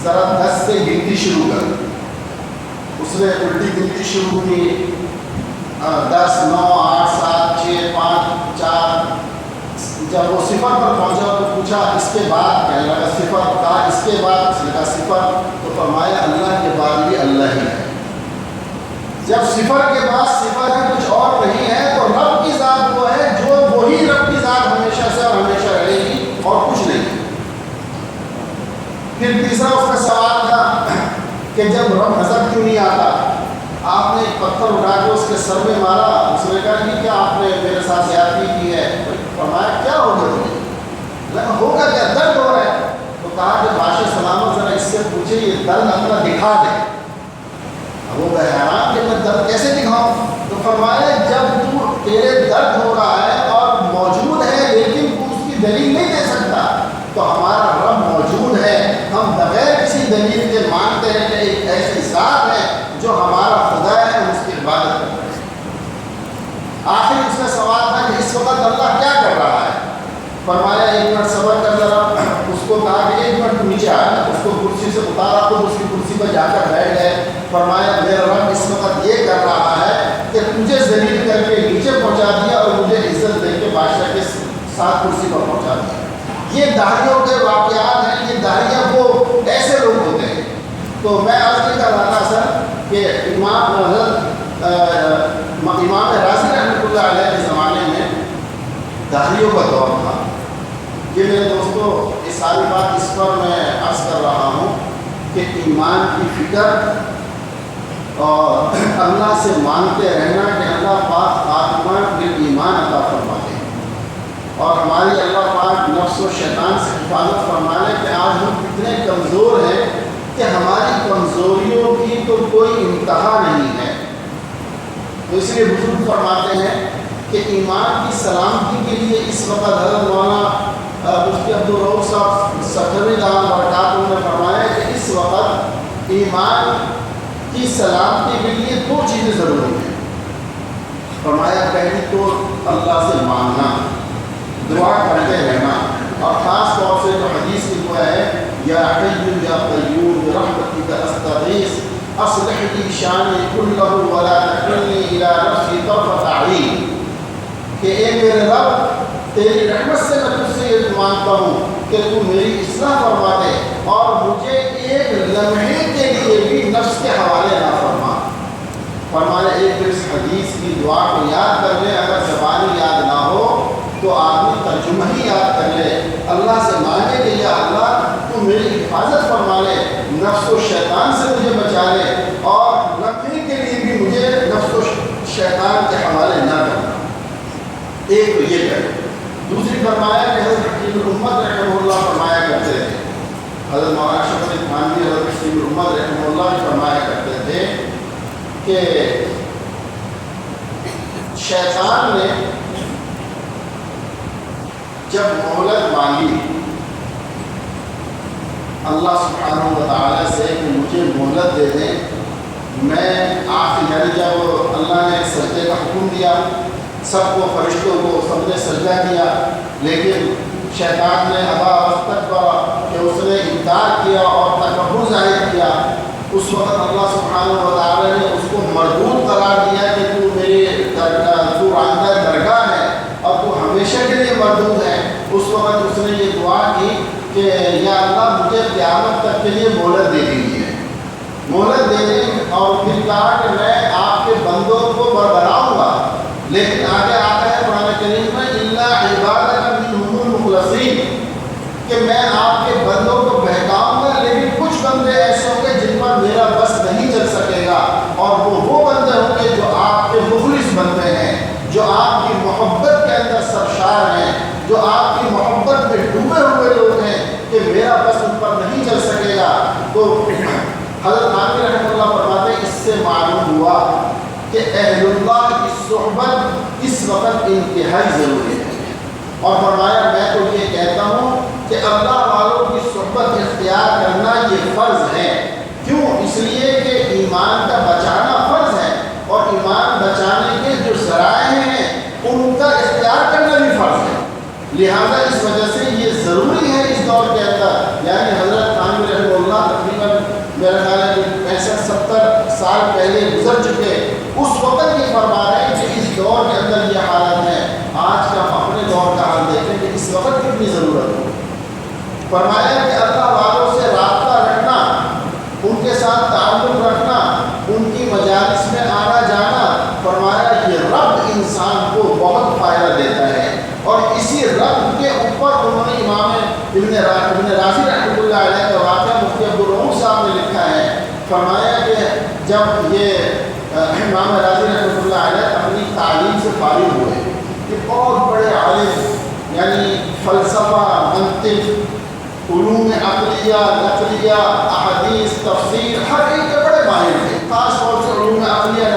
ذرا 10 سے گنتی شروع کر۔ اس نے الٹی گنتی شروع کی، 10 9 8 7 6 5 4۔ جب وہ صفر پر پہنچا تو پوچھا اس کے بعد؟ کہنے لگا صفر۔ کہا اس کے بعد؟ اس نے کہا صفر۔ تو فرمایا اللہ کے بعد بھی اللہ ہی ہے۔ جب صفر کے بعد صفر ہے کچھ اور نہیں ہے تو رب کی ذات وہ ہے جو وہی رب کی ذات ہمیشہ سے اور ہمیشہ رہے گی اور کچھ نہیں۔ پھر تیسرا اس کا سوال تھا کہ جب رب نظر کیوں نہیں آتا؟ آپ نے ایک پتھر اٹھا کے اس کے سر میں مارا۔ اس نے کہا کہ کیا آپ نے میرے ساتھ زیادتی کی ہے؟ فرمایا کیا ہوگا تمہیں؟ ہوگا کیا؟ درد ہو رہا ہے۔ تو کہا کہ بادشاہ سلامت ذرا اس سے پوچھے یہ درد اپنا دکھا دے۔ اب وہ حیران کہ میں درد کیسے دکھاؤں؟ تو فرمایا جب تو تیرے درد ہو رہا ہے اور موجود ہے لیکن تو اس کی دلیل نہیں دے سکتا تو ہمارا رب موجود ہے، ہم بغیر کسی دلیل کے مانتے ہیں کہ ایک ایسی ذات ہے جو ہمارا خدا ہے، ہم اس کی عبادت کرتے ہیں۔ آخر اس کا سوال تھا کہ اس وقت اللہ کیا کر رہا ہے؟ فرمایا 1 منٹ صبر کر ذرا۔ اس کو کہا کہ 1 منٹ نیچے آیا، اس کو کرسی سے اتارا تو اس کی کرسی پر جا کر بیٹھ گئے۔ فرمایا میرا رب اس وقت یہ کر رہا ہے کہ تجھے ذلیل کر کے نیچے پہنچا دیا اور مجھے عزت دے کے بادشاہ کے ساتھ کرسی پر پہنچا دیا۔ یہ داہریوں کے واقعات ہیں، یہ داہریہ وہ ایسے لوگ ہوتے ہیں۔ تو میں عرض نہیں کر رہا تھا سر کہ امام راضی رحمۃ اللہ علیہ کے زمانے میں داہریوں کا دور تھا۔ یہ میرے دوستوں یہ ساری بات اس پر میں عرض کر رہا ہوں کہ ایمان کی فکر اور اللہ سے مانتے رہنا کہ اللہ پاک خاتمہ بالایمان عطا فرماتے ہیں اور ہماری اللہ پاک نفس و شیطان سے حفاظت فرمانے کہ آج ہم اتنے کمزور ہیں کہ ہماری کمزوریوں کی تو کوئی انتہا نہیں ہے۔ تو اس لیے بزرگ فرماتے ہیں کہ ایمان کی سلامتی کے لیے اس وقت حضرت مولانا مفتی عبدالرؤف صاحب سکھروی دامت برکاتہ نے فرمایا کہ اس وقت ایمان کی سلامتی کے لیے 2 چیزیں ضروری ہیں۔ فرمایا پہلی تو اللہ سے مانگنا، دعا کرتے رہنا، اور خاص طور سے جو حدیث کی دعا ہے یا حی یا قیوم برحمتک استغیث اصلح لی شانی کلہ ولا تکلنی الی نفسی طرفۃ عین، کہ اے میرے رب تیری رحمت سے میں تجھ سے یہ مانگتا ہوں کہ تو میری اصلاح فرما دے اور مجھے ایک لمحے کے لیے بھی نفس کے حوالے نہ فرما۔ فرمایا ایک پھر اس حدیث کی دعا کو یاد کر لے، اگر زبانی یاد نہ ہو تو آدمی ترجمہ ہی یاد کر لے، اللہ سے مانگے کہ یا اللہ تو میری حفاظت فرما لے، نفس و شیطان سے مجھے بچا لے اور لمحے کے لیے بھی مجھے نفس و شیطان کے حوالے نہ کرنا۔ ایک تو یہ کرے۔ دوسری فرمایا کہ حضرت حکیم الامت رحمہ اللہ فرمایا کرتے تھے، حضرت مولانا اشرف علی تھانوی حضرت حکیم الامت رحمہ اللہ بھی فرمایا کرتے تھے کہ شیطان نے جب مہلت مانگی اللہ سبحانہ و تعالیٰ سے کہ مجھے مہلت دے دیں، میں آخر یعنی جب اللہ نے سجدے کا حکم دیا سب کو، فرشتوں کو، سب نے سجدہ کیا، لیکن شیطان نے ابا واستکبر کہ اس نے انکار کیا اور تکبر ظاہر کیا، اس وقت اللہ سبحانہ و تعالیٰ نے اس کو مردود قرار دیا کہ تو میری تو آئندہ درگاہ ہے اور تو ہمیشہ کے لیے مردود ہے۔ اس وقت اس نے یہ دعا کی کہ یا اللہ مجھے قیامت تک کے لیے مہلت دے دیجیے، مہلت دے دیں، اور پھر کہا کہ میں آپ کے بندوں کو بربراؤں گا، لیکن آگے آتا ہے قرآن کریم میں الا عبادک منہم المخلصین، کہ میں آپ کے بندوں کو بہکاؤں گا، لیکن کچھ بندے ایسے ہوں گے جن پر میرا بس نہیں چل سکے گا، اور وہ بندے ہوں گے جو آپ کے مخلص بندے ہیں، جو آپ کی محبت کے اندر سرشار ہیں، جو آپ کی محبت میں ڈوبے ہوئے لوگ ہیں کہ میرا بس ان پر نہیں چل سکے گا۔ تو حضرت عامر رحمۃ اللہ فرماتے ہیں اس سے معلوم ہوا کہ اہل اللہ کی صحبت اس وقت انتہائی ضروری ہے، اور فرمایا میں تو یہ کہتا ہوں کہ اللہ والوں کی صحبت اختیار کرنا یہ فرض ہے۔ کیوں؟ اس لیے کہ ایمان کا بچانا فرض ہے، اور ایمان بچانے کے جو ذرائع ہیں ان کا اختیار کرنا بھی فرض ہے، لہذا اس وجہ سے یہ ضروری ہے اس دور کے اندر۔ یعنی حضرت عامر رحمہ اللہ تقریباً میرا خیال ہے کہ 65-70 سال پہلے گزر چکے، اس وقت یہ فرما رہے ہیں کہ اس دور کے اندر یہ حالت ہے۔ آج کا ہم اپنے دور کا حال دیکھیں کہ اس وقت کتنی ضرورت ہو۔ فرمایا کہ اللہ والوں سے رابطہ رکھنا، ان کے ساتھ تعلق رکھنا، ان کی مجالس میں آنا جانا، فرمایا یہ رب انسان کو بہت فائدہ دیتا ہے، اور اسی رب کے اوپر انہوں نے امام ابن راضی رحمۃ اللہ علیہ کا واقعہ مفتی عبدالرؤوف صاحب نے لکھا ہے۔ فرمایا کہ جب یہ امام راضی رحمۃ اللہ علیہ اپنی تعلیم سے فارغ ہوئے، کہ بہت بڑے عالم، یعنی فلسفہ، منطق، علوم عقلیہ، نقلیہ، احادیث، تفسیر، ہر ایک کے بڑے ماہر تھے، خاص طور سے علوم عقلیہ،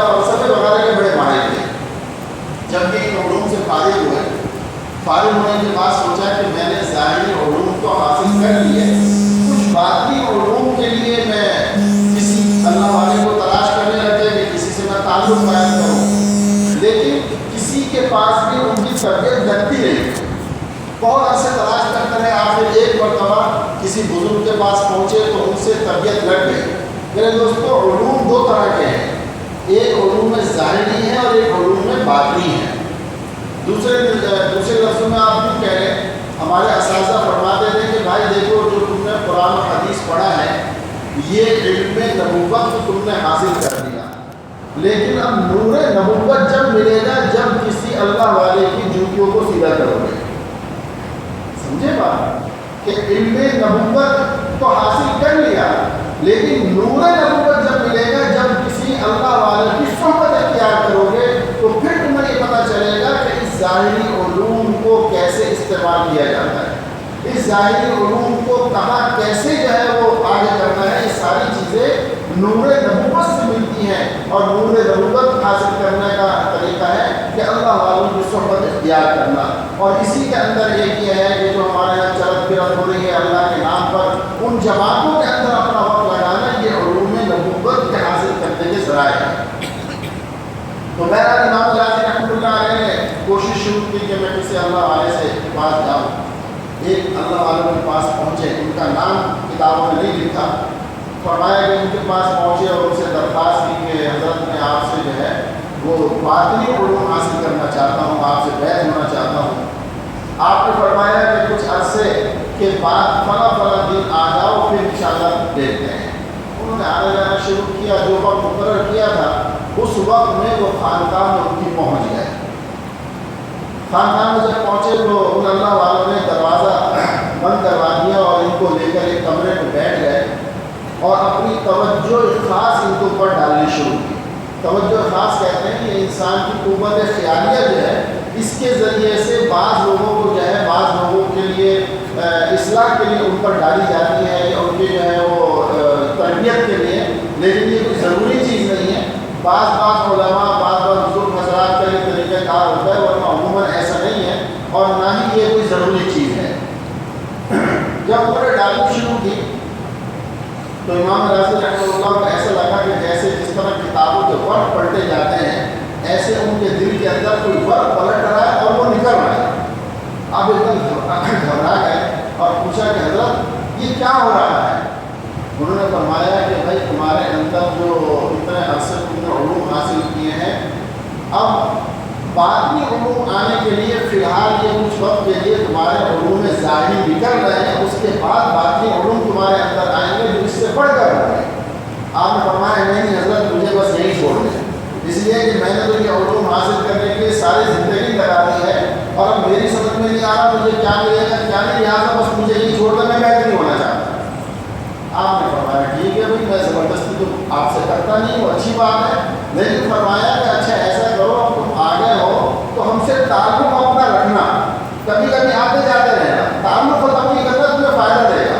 فلسفے وغیرہ کے بڑے ماہر تھے۔ جب کہ ان علوم سے فارغ ہوئے، فارغ ہونے کے بعد سوچا کہ میں نے ظاہری علوم تو حاصل کر لیے، کچھ باطنی علوم کے لیے میں کسی اللہ والے کو تلاش کرنے لگے کہ کسی سے میں تعلق قائم کروں، لیکن کسی کے پاس بھی ان کی طبیعت لگتی رہی، بہت عرصے تلاش کرتے رہے، آخر ایک مرتبہ کسی بزرگ کے پاس پہنچے تو ان سے طبیعت لگ گئی۔ میرے دوستو، علوم دو طرح کے ہیں، ایک علوم میں ظاہری ہے اور ایک علوم میں باطنی ہے۔ دوسرے لفظوں میں آپ بھی کہہ رہے ہیں، ہمارے اساتذہ فرماتے تھے کہ بھائی دیکھو، جو تم نے قرآن و حدیث پڑھا ہے یہ علم نبوت تو تم نے حاصل کر لیا، لیکن اب نور نبوت جب ملے گا جب کسی اللہ والے کی جوتیوں کو سیدھا کرو گے۔ سمجھے بات؟ کہ علم نبوت تو حاصل کر لیا، لیکن نور نبوت جب ملے گا جب کسی اللہ والے کی صحبت اختیار کرو گے تو پھر تمہیں یہ پتہ چلے گا کہ اس ظاہری علوم کو کیسے استعمال کیا جاتا ہے، اس ظاہری علوم کو کہاں کیسے جو ہے وہ آگے کرنا ہے۔ یہ ساری چیزیں نور نبوت سے ملتی ہیں، اور نور نبوت حاصل کرنے کا طریقہ ہے کہ اللہ والوں کی صحبت اختیار کرنا، اور اسی کے اندر ایک یہ ہے کہ جو ہمارے یہاں چلت پھرت ہو رہی ہے اللہ کے نام پر، ان جماعتوں کے اندر اپنا وقت لگانا، یہ علوم نبوت کے حاصل کرنے کے ذرائع ہیں۔ تو بہرحال امام راضی رحمۃ اللہ علیہ نے کوشش شروع کی کہ میں کسی اللہ والے سے پاس جاؤں۔ ایک اللہ والوں کے پاس پہنچے، ان کا نام کتابوں میں نہیں لکھا، فرمایا کہ ان کے پاس پہنچے اور ان سے درخواست کی کہ حضرت میں آپ سے جو ہے وہ باطنی علوم حاصل کرنا چاہتا ہوں، آپ سے بیعت ہونا چاہتا ہوں۔ آپ نے فرمایا کہ کچھ عرصے کے بعد فلاں دن آ جاؤ، پھر انشاءاللہ دیکھتے ہیں۔ انہوں نے آنے جانا شروع کیا، جو وقت مقرر کیا تھا اس وقت میں وہ خانقاہ میں ان کی پہنچ گئے۔ خانقاہ میں جب پہنچے تو ان اللہ والوں نے دروازہ بند کروا دیا اور ان کو لے کر ایک کمرے میں بیٹھ گئے اور اپنی توجہ خاص ان کے اوپر ڈالنی شروع کی۔ توجہ خاص کہتے ہیں کہ انسان کی قوت خیالیہ جو ہے اس کے ذریعے سے بعض لوگوں کو جو ہے بعض لوگوں کے لیے اصلاح کے لیے ان پر ڈالی جاتی ہے، یا ان کے جو ہے وہ تربیت کے لیے، لیکن یہ کوئی ضروری چیز نہیں ہے۔ بعض علماء بعض بزرگ حضرات کا یہ طریقہ کار ہوتا ہے، ورنہ عموماً ایسا نہیں ہے، اور نہ ہی یہ کوئی ضروری چیز ہے۔ جب انہوں نے ڈالنی شروع کی تو امام راضی رحمۃ اللہ کو ایسا لگا کہ جیسے جس طرح کتابوں کے ورق پلٹے جاتے ہیں، ایسے ان کے دل کے اندر کوئی ورق پلٹ رہا ہے اور وہ نکل رہا ہے۔ اب ایک دم گھبرا گئے اور پوچھا کہ حضرت یہ کیا ہو رہا ہے؟ انہوں نے فرمایا کہ بھائی تمہارے اندر جو اتنے عرصے تم نے علوم حاصل کیے ہیں، اب باطنی علوم آنے کے لیے فی الحال یہ کچھ وقت کے لیے تمہارے علوم ظاہری نکل رہے ہیں، اس کے بعد باقی علوم تمہارے اندر آئیں گے جو اس سے بڑھ کر ہوں گے۔ آپ نے فرمایا نہیں حضرت مجھے بس یہی چھوڑ دیں، اس لیے کہ میں نے تو یہ علوم حاصل کرنے کے لیے ساری زندگی لگا دی ہے اور اب میری سمجھ میں نہیں آ رہا مجھے کیا ملے گا کیا نہیں، لہٰذا بس مجھے یہی چھوڑ دیں، میں بہتر ہونا چاہتا ہوں۔ آپ نے فرمایا ٹھیک ہے بھائی، میں زبردستی تو آپ سے کرتا نہیں، وہ اچھی بات ہے، لیکن فرمایا کہ اچھا ایسا کرو تم آگے ہو تو ہم سے تعلق اپنا رکھنا، کبھی کبھی آتے جاتے رہنا، تعلق ختم نہیں کرنا، تمہیں فائدہ دے گا۔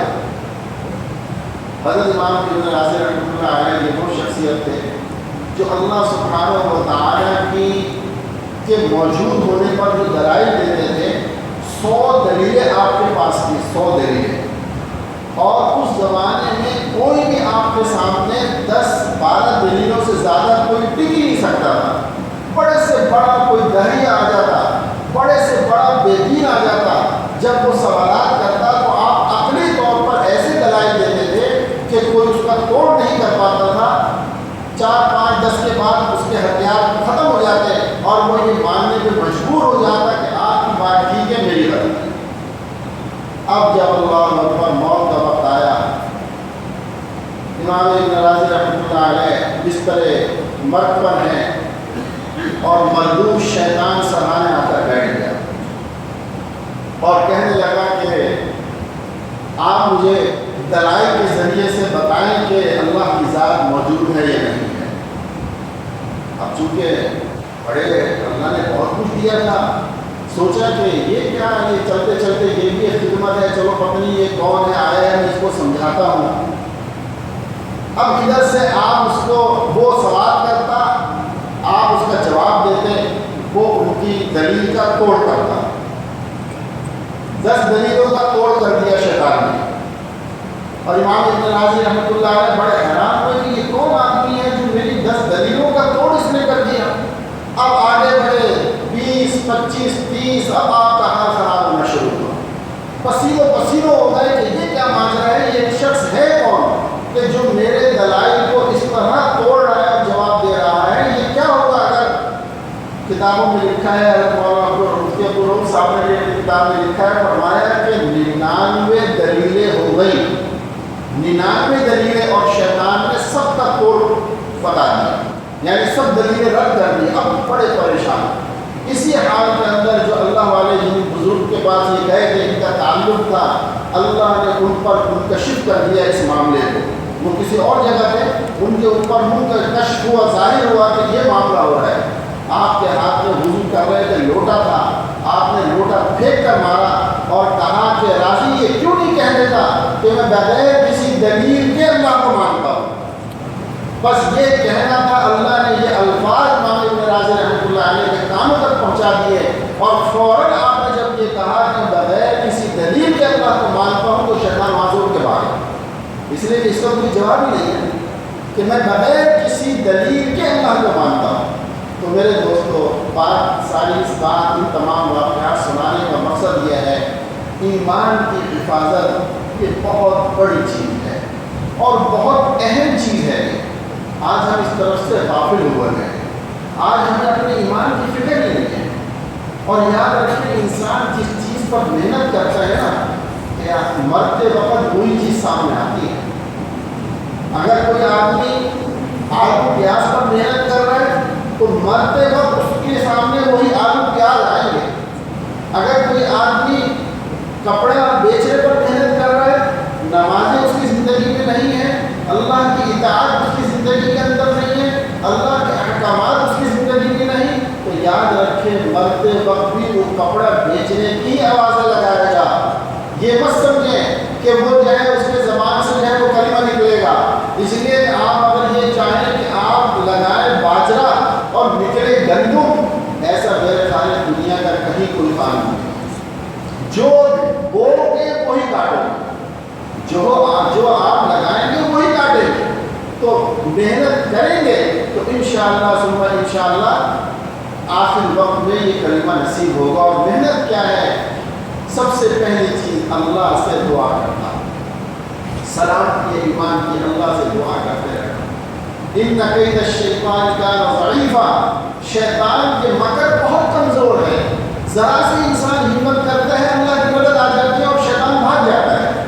حضرت امام ابن رازی رحمۃ اللہ علیہ یہ وہ شخصیت تھے جو اللہ سبحانہ و تعالیٰ کے موجود ہونے پر جو دلائل دیتے تھے، 100 دلیلیں آپ کے پاس تھی، 100 دلیلیں، اور اس زمانے میں کوئی بھی آپ کے سامنے 10-12 دلیلوں سے زیادہ کوئی ٹک ہی نہیں سکتا تھا۔ بڑے سے بڑا کوئی دہری آ جاتا، بڑے سے بڑا بے دین آ جاتا، جب وہ سوالات کرتا تو آپ عقلی طور پر ایسے دلائل دیتے تھے کہ کوئی اس کا توڑ نہیں کر پاتا تھا۔ 4-5-10 کے بعد اس کے ہتھیار ختم ہو جاتے اور وہ یہ ماننے پہ مجبور ہو جاتا کہ آپ کی بات ٹھیک ہے، میری غلط ہے۔ اب جب اللہ اکبر موت کا وقت آیا، امام ابن رازی رحمۃ اللہ علیہ بستر مرگ پر ہیں اور مردود شیطان سرانے آ کر بیٹھ گیا اور کہنے لگا کہ آپ مجھے دلائل کے ذریعے سے بتائیں کہ اللہ کی ذات موجود ہے یا نہیں ہے۔ اب چونکہ بڑے اللہ نے بہت کچھ دیا تھا، سوچا کہ یہ کیا، یہ چلتے چلتے یہ بھی خدمت ہے، چلو پتنی یہ کون ہے، آیا ہے، میں اس کو سمجھاتا ہوں۔ اب ادھر سے آپ اس کو وہ سوال کرتا، آپ اس کا جواب دیتے، وہ ان کی دلیل کا توڑ کرتا۔ 10 دلیلوں کا توڑ کر دیا شیطان نے، اور امام ابن رازی رحمۃ اللہ علیہ بڑے حیران ہوئے کہ یہ کون آدمی ہے جو میری 10 دلیلوں کا توڑ اس نے کر دیا۔ اب آگے بڑھے 20 25 30، اب آپ کا حال خراب ہونا شروع ہوا، پسینوں پسینوں ہو گئے کہ یہ کیا ماجرا ہے، یہ ایک شخص ہے کون کہ جو میرے دلائل کو اس طرح توڑ رہا ہے اور جواب دے رہا ہے، یہ کیا ہوگا۔ اگر کتابوں میں لکھا ہے، مفتی عبدالرؤف صاحب نے یہ کتاب میں لکھا ہے، فرمایا کہ 99 دلیلیں ہو گئی، 99 دلیلیں، اور شیطان نے سب کا توڑ بتا دیا، یعنی سب دلیلیں رد کر دی۔ اب بڑے پریشان، اسی حال کے اندر جو اللہ والے جن بزرگ کے پاس یہ گئے تھے، ان کا تعلق تھا، اللہ نے ان پر منکشف کر دیا اس معاملے کو۔ وہ کسی اور جگہ تھے، ان کے اوپر منکشف ہوا، ظاہر ہوا کہ یہ معاملہ ہو رہا ہے۔ آپ کے ہاتھ میں وضو کر رہے تھے، لوٹا تھا، آپ نے لوٹا پھینک کر مارا اور کہا کہ راضی یہ کیوں نہیں کہہ دیتا کہ میں بغیر کسی دلیل کے اللہ کو مانتا ہوں، بس یہ کہنا تھا۔ اللہ نے یہ الفاظ امام ابن رازی رحمۃ اللہ علیہ کے کانوں تک پہنچا دیے، اور فوراً آپ نے جب یہ کہا کہ بغیر کسی دلیل کے اللہ کو مانتا ہوں تو شیطان معذور کے بعد، اس لیے کہ اس کا کوئی جواب ہی نہیں ہے کہ میں بغیر کسی دلیل کے اللہ کو مانتا ہوں۔ تو میرے دوستو، ساری اس بات ان تمام واقعات سنانے کا مقصد یہ ہے، ایمان کی حفاظت یہ بہت بڑی چیز ہے اور بہت اہم چیز ہے۔ آج ہم اس طرف سے غافل ہوئے ہیں، آج ہمیں اپنے ایمان کی فکر ہی نہیں ہے۔ اور یاد رکھیں، انسان جس چیز پر محنت کرتا ہے نا، کہ مرتے وقت وہی چیز سامنے آتی ہے۔ اگر کوئی آدمی آلو پیاز پر محنت کر رہا ہے تو مرتے وقت اس کے سامنے وہی آلو پیاز آئیں گے۔ اگر کوئی آدمی کپڑا بیچنے پر محنت کر رہا ہے، نمازیں اس کی زندگی میں نہیں ہیں، اللہ کی اطاعت اس کی زندگی کے اندر نہیں ہے، اللہ کے احکامات اس کی زندگی میں نہیں، تو یاد رکھیں مرتے وقت بھی وہ کپڑا بیچنے کی آوازیں لگائے گا۔ یہ مت سمجھیں کہ وہ جو ہے اس کے زبان سے جو ہے وہ کلمہ نکلے گا۔ اس لیے آپ اگر یہ چاہیں کہ آپ لگائیں باجرا اور نکلے گندم، ایسا میرے خیال ہے دنیا کا کہیں کوئی قانون نہیں۔ جو بولو گے وہی کاٹو گے، جو آپ لگائیں گے وہی کاٹیں گے۔ تو محنت کریں گے تو انشاءاللہ ثم انشاءاللہ آخر وقت میں یہ کلمہ نصیب ہوگا۔ اور محنت کیا ہے؟ سب سے پہلی چیز اللہ سے دعا کرنا، سلام کی ایمان کی اللہ سے دعا کرتے رہنا۔ ان کید الشیطان کان ضعیفا، شیطان کے مکر بہت کمزور ہے، ذرا سے انسان ہمت کرتا ہے اللہ کی مدد آ جاتی ہے اور شیطان بھاگ جاتا ہے۔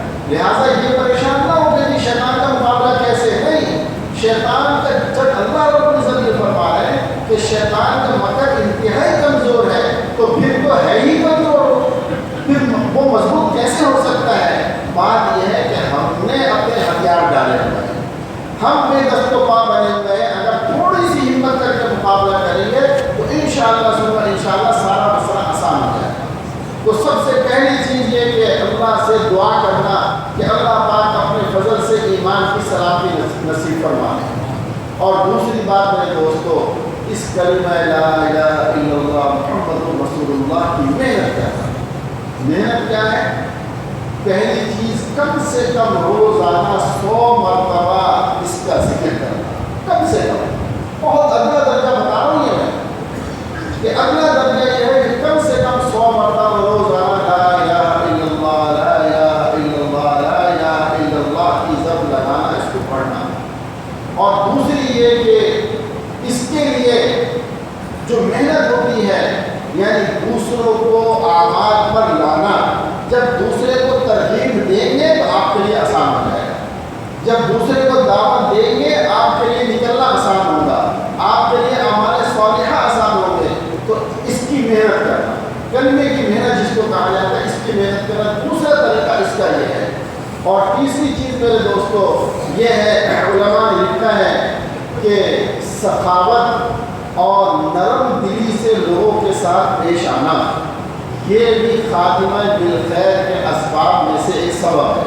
اور دوسری بات میرے دوستو، اس کلمہ لا الہ الا اللہ محمد رسول اللہ کی محنت کیا ہے؟ محنت کیا ہے؟ پہلی چیز کم سے کم روزانہ 100 مرتبہ اس کا ذکر کرنا، کم سے کم۔ بہت اگلا درجہ بتا رہا ہوں یہ میں، کہ اگلا درجہ یہ ہے کہ کم سے کم 100 مرتبہ روزانہ لا الہ الا اللہ لا الہ الا اللہ لا الہ الا اللہ کی ضرب لگانا، اس کو پڑھنا۔ اور دوسری یہ کہ اس کے لیے جو محنت ہوتی ہے، یعنی دوسروں کو اعمال پر لانا، جب دوسرے کو ترغیب دیں گے تو آپ کے لیے آسان ہو جائے گا، جب دوسرے کو دعوت دیں گے آپ کے لیے نکلنا آسان ہوگا، آپ کے لیے اعمال صالحہ آسان ہوں گے۔ تو اس کی محنت کرنا، کلمے کی محنت جس کو کہا جاتا ہے، اس کی محنت کرنا۔ دوسرا طریقہ اس کا یہ ہے۔ اور تیسری چیز میرے دوستو یہ ہے، علماء نے لکھا ہے کہ سخاوت اور نرم دلی سے لوگوں کے ساتھ پیش آنا، یہ بھی خاتمہ بالخیر کے اسباب میں سے ایک سبب ہے۔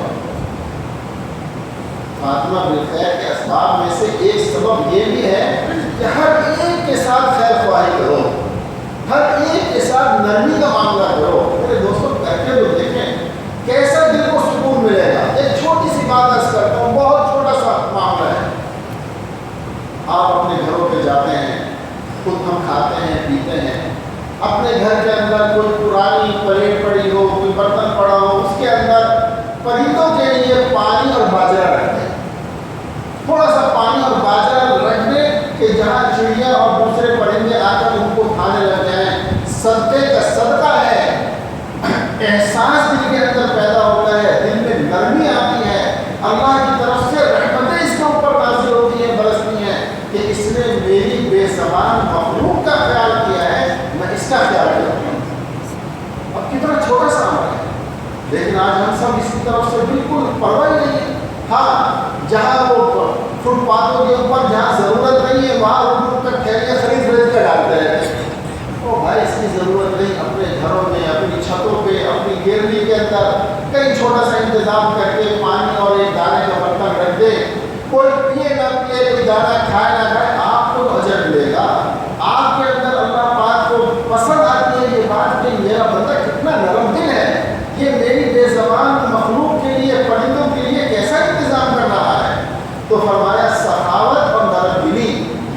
خاتمہ بالخیر کے اسباب میں سے ایک سبب یہ بھی ہے کہ ہر ایک کے ساتھ خیر خواہی کرو، ہر ایک کے ساتھ نرمی کا معاملہ کرو۔ میرے دوستوں کر کے تو دیکھیں کیسا دل کو سکون ملے گا۔ ایک چھوٹی سی بات عرض کرتا ہوں، بہت چھوٹا سا معاملہ ہے۔ آپ اپنے گھروں پہ جاتے ہیں، خود ہم کھاتے ہیں پیتے ہیں، اپنے گھر کے اندر کوئی پرانی پلیٹ پڑی ہو، کوئی برتن پڑا ہو، اس کے اندر پرندوں کے لیے پانی اور باجرہ رکھ دیں، تھوڑا سا پانی اور باجرہ رکھ دیں کہ جہاں چڑیا اور دوسرے پرندے آ کر ان کو کھانے لگ جائیں۔ صدقے کا صدقہ ہے، احساس دل کے اندر پیدا ہوتا ہے، دل میں نرمی آتی ہے، اللہ کی طرف سے رحمتیں اس کے اوپر نازل ہوتی ہیں، برستی ہیں کہ اس نے میری بے زبان مخلوق کا خیال کیا ہے، میں اس کا خیال کرتا ہوں۔ اب کتنا چھوٹا سا عمل ہے، لیکن آج ہم سب اس کی طرف سے بالکل پرواہ نہیں ہے۔ ہاں، جہاں وہ فٹ پاتھوں کے اوپر جہاں ضرورت نہیں ہے وہاں رک کر تھیلیاں خرید کر ڈالتے رہتے ہیں۔ او بھائی، اس کی ضرورت نہیں۔ اپنے گھروں میں، اپنی چھتوں پہ، اپنی گیلری کے اندر کئی چھوٹا سا انتظام کر کے پانی اور ایک دانے کا برتن رکھ دے، کوئی پیے نہ پیے، کوئی دانا کھائے نہ کھائے، آپ کو اجر ملے گا۔ آپ کے اندر اللہ پاک کو پسند آتی ہے یہ بات کہ میرا بندہ کتنا نرم دل ہے، یہ میری بے زبان مخلوق کے لیے، پرندوں کے لیے کیسا انتظام کر رہا ہے۔ تو فرمایا سخاوت اور نرم دلی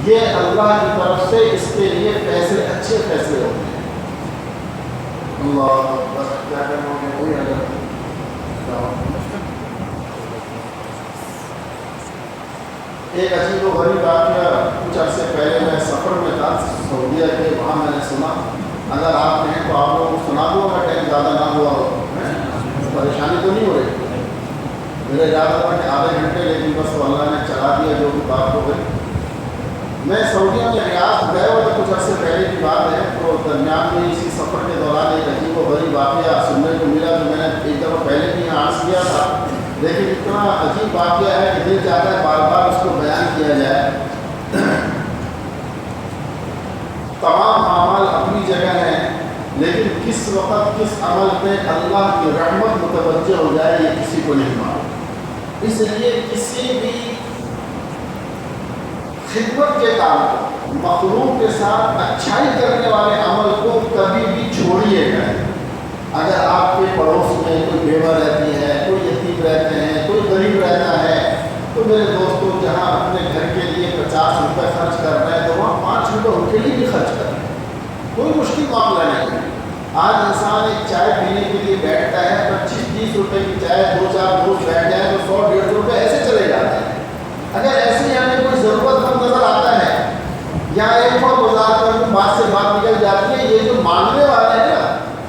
یہ اللہ کی طرف سے اس کے لیے فیصلے، اچھے فیصلے ہوتے ہیں۔ اللہ بس کیا کرنا ہے، وہی اگر ایک عجیب و غریب واقعہ کچھ عرصے پہلے میں سفر میں تھا سعودیہ کے، وہاں میں نے سنا، اگر آپ ہیں تو آپ لوگوں کو سنا دوں گا، ٹائم زیادہ نہ ہوا ہو، پریشانی تو نہیں ہو رہی؟ میرے ارادہ تھا کہ آدھے گھنٹے، لیکن بس اللہ نے چلا دیا، جو بھی بات ہو گئی۔ میں سعودیہ میں ریاض گئے ہوئے کچھ عرصے پہلے کی بات ہے، تو درمیان میں اسی سفر کے دوران ایک عجیب و غریب واقعہ سننے کو ملا، جو میں نے ایک دفعہ پہلے بھی یہاں عرض کیا تھا، لیکن اتنا عجیب واقعہ ہے کہ دل چاہتا ہے بار بار اس کو بیان کیا جائے۔ تمام اعمال اپنی جگہ ہیں، لیکن کس وقت کس عمل پہ اللہ کی رحمت متوجہ ہو جائے یہ کسی کو نہیں معلوم۔ اس لیے کسی بھی خدمت کے کام کو، مخلوق کے ساتھ اچھائی کرنے والے عمل کو کبھی بھی چھوڑیے گا۔ اگر آپ کے پڑوس میں کوئی بیوہ رہتی ہے، کوئی یتیم رہتے ہیں، کوئی غریب رہتا ہے، تو میرے دوستوں جہاں اپنے گھر کے لیے 50 روپے خرچ کر رہے ہیں تو وہاں 5 روپے ان کے لیے بھی خرچ کر رہے ہیں، کوئی مشکل معاملہ نہیں ہے۔ آج انسان ایک چائے پینے کے لیے بیٹھتا ہے، 25-30 روپے کی چائے، 2-4 دوست بیٹھ جائیں تو 100-150 روپے ایسے چلے جاتے ہیں۔ اگر ایسے ہی ہمیں کوئی ضرورت مند نظر آتا ہے یا ایک اور وضاحت کر بات سے بات نکل جاتی ہے، یہ جو مانگنے والے ہیں نا،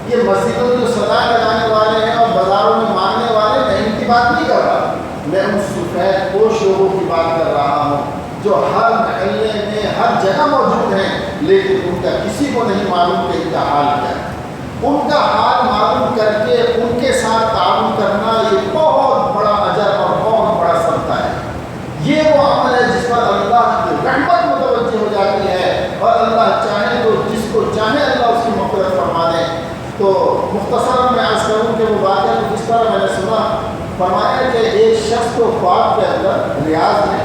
یہ مسجدوں جو سزائیں لگانے والے ہیں اور بازاروں میں مانگنے والے، میں ان کی بات نہیں کر رہا، میں ان سفید پوش لوگوں کی بات کر رہا ہوں جو ہر محلے میں ہر جگہ موجود ہیں، لیکن ان کا کسی کو نہیں معلوم کہ ان کا حال کیا ہے۔ ان کا حال معلوم کر کے ان کے ساتھ تعاون کرنا یہ بہت بڑا اجر اور بہت بڑا صدقہ ہے۔ یہ وہ عمل ہے جس پر اللہ کی رحمت متوجہ ہو جاتی ہے، اور اللہ چاہے تو جس کو چاہے اللہ اس کی مغفرت فرما دے۔ تو مختصراً میں عرض کروں کہ وہ واقعہ جس طرح میں نے سنا، فرمایا کہ ایک شخص کو خواب کے اندر ریاض میں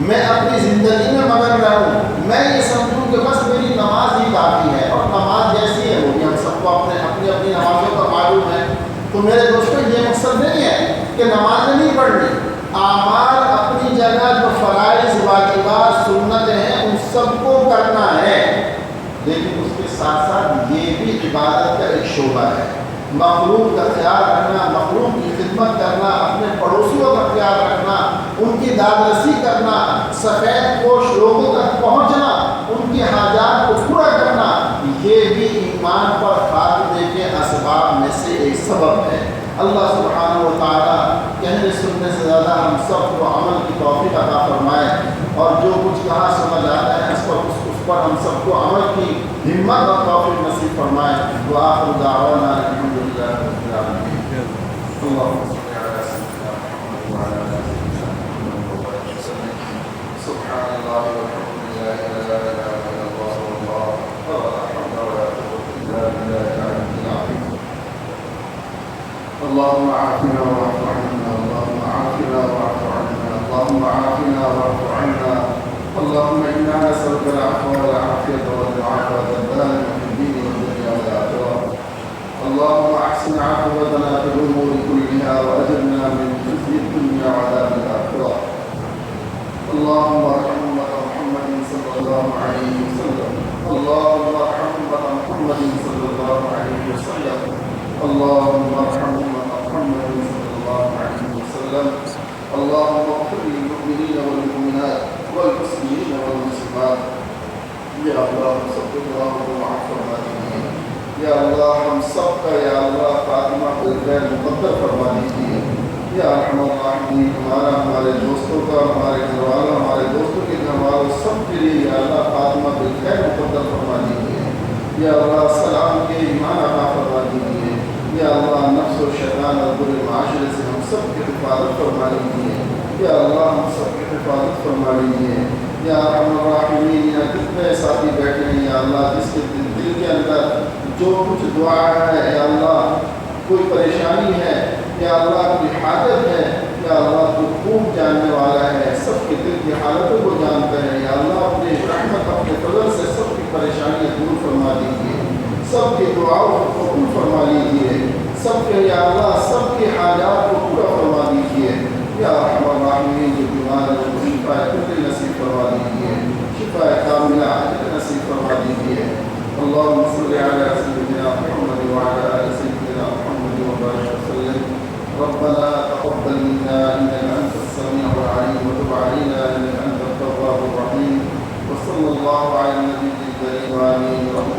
میں اپنی زندگی میں مگن رہوں، میں یہ سمجھوں کہ بس میری نماز ہی کافی ہے، اور نماز جیسی ہے وہ بھی ہم سب کو اپنی اپنی نمازوں کا معلوم ہے۔ تو میرے دوستوں یہ مقصد نہیں ہے کہ نمازیں نہیں پڑھنی، اعمال اپنی جگہ جو فرائض واجبات سنت ہیں ان سب کو کرنا ہے، لیکن اس کے ساتھ ساتھ یہ بھی عبادت کا ایک شعبہ ہے۔ مخلوق کا خیال رکھنا، مخلوق کی خدمت کرنا، اپنے پڑوسیوں کا خیال رکھنا، ان کی داد رسی کرنا، سفید پوش لوگوں تک پہنچنا، ان کی حاجات کو پورا کرنا، یہ بھی ایمان پر خاتمے کے اسباب میں سے ایک سبب ہے۔ اللہ سبحانہ و تعالیٰ کہنے سننے سے زیادہ ہم سب کو عمل کی توفیق عطا فرمائے، اور جو کچھ کہا سمجھ آتا ہے اس پر ہم سب کو عمل کی ہمت اور توفیق نصیب فرمائے۔ وآخر دعوانا الحمدللہ رب العالمین۔ اللہم صل علی سیدنا محمد وعلی آلہ سیدنا محمد وبارک وسلم۔ سبحان اللہ والحمدللہ لا الہ الا اللہ واللہ ولا حول ولا قوة الا باللہ العلی العظیم۔ اللهم عافنا واعف عنا، اللهم عافنا واعف عنا، اللهم عافنا واعف عنا، اللهم إنا نسألك العفو والعافية والمعافاة الدائمة في الدين والدنيا والآخرة. اللهم أحسن عاقبتنا في الأمور كلها وأجرنا من خزي الدنيا وعذاب الآخرة. اللهم ارحم أمة محمد صلى الله عليه وسلم، اللهم ارحم أمة محمد صلى الله عليه وسلم، اللهم ارحم أمة محمد صلى الله عليه وسلم، اللهم اغفر للمؤمنين والمؤمنات والمسلمين والمسلمات۔ یا اللہ ہم سب کو دعا کو معاف فرما دیجیے، یا اللہ ہم سب کا یا اللہ خاتمہ بالخیر مقدر فرما دیجیے، یا ارحم الراحمین ہمارا، ہمارے دوستوں کا، ہمارے گھر والوں، ہمارے دوستوں کے گھر والوں سب کے لیے یا اللہ خاتمہ بالخیر مقدر فرما دیجیے، یا اللہ سلام کے ایمان عطا فرما دیجیے، یا اللہ نفس و شیطان اور برے معاشرے سے ہم سب کی حفاظت فرما لیجیے، یا اللہ ہم سب کی حفاظت فرما لیجیے، یا ارحم الراحمین۔ یا کتنے ساتھی بیٹھے ہیں یا اللہ جس کے دل کے اندر جو کچھ دعا ہے یا اللہ کوئی پریشانی ہے یا اللہ کوئی حاجت ہے یا اللہ تو خوب جاننے والا ہے، سب کے دل کی حالتوں کو جانتا ہے، یا اللہ اپنے رحمت اپنے فضل سے سب کی پریشانیاں دور فرما دیجیے، سب کی دعاؤں کو قبول فرما لیجیے، سب کے یا اللہ سب کے حاجات کو پورا فرما دیجیے، یا ارحم الراحمین۔ جو بیمار ہے ان کو شفا کاملہ نصیب فرما دیجیے، شفا کاملہ عاجل نصیب فرما دیجیے۔ اللہم صل علی سیدنا محمد وعلی آل سیدنا محمد وبارک وسلم۔ ربنا تقبل منا انك انت السميع العليم وتب علينا انك انت التواب الرحيم، وصلى الله على النبي الكريم آمين۔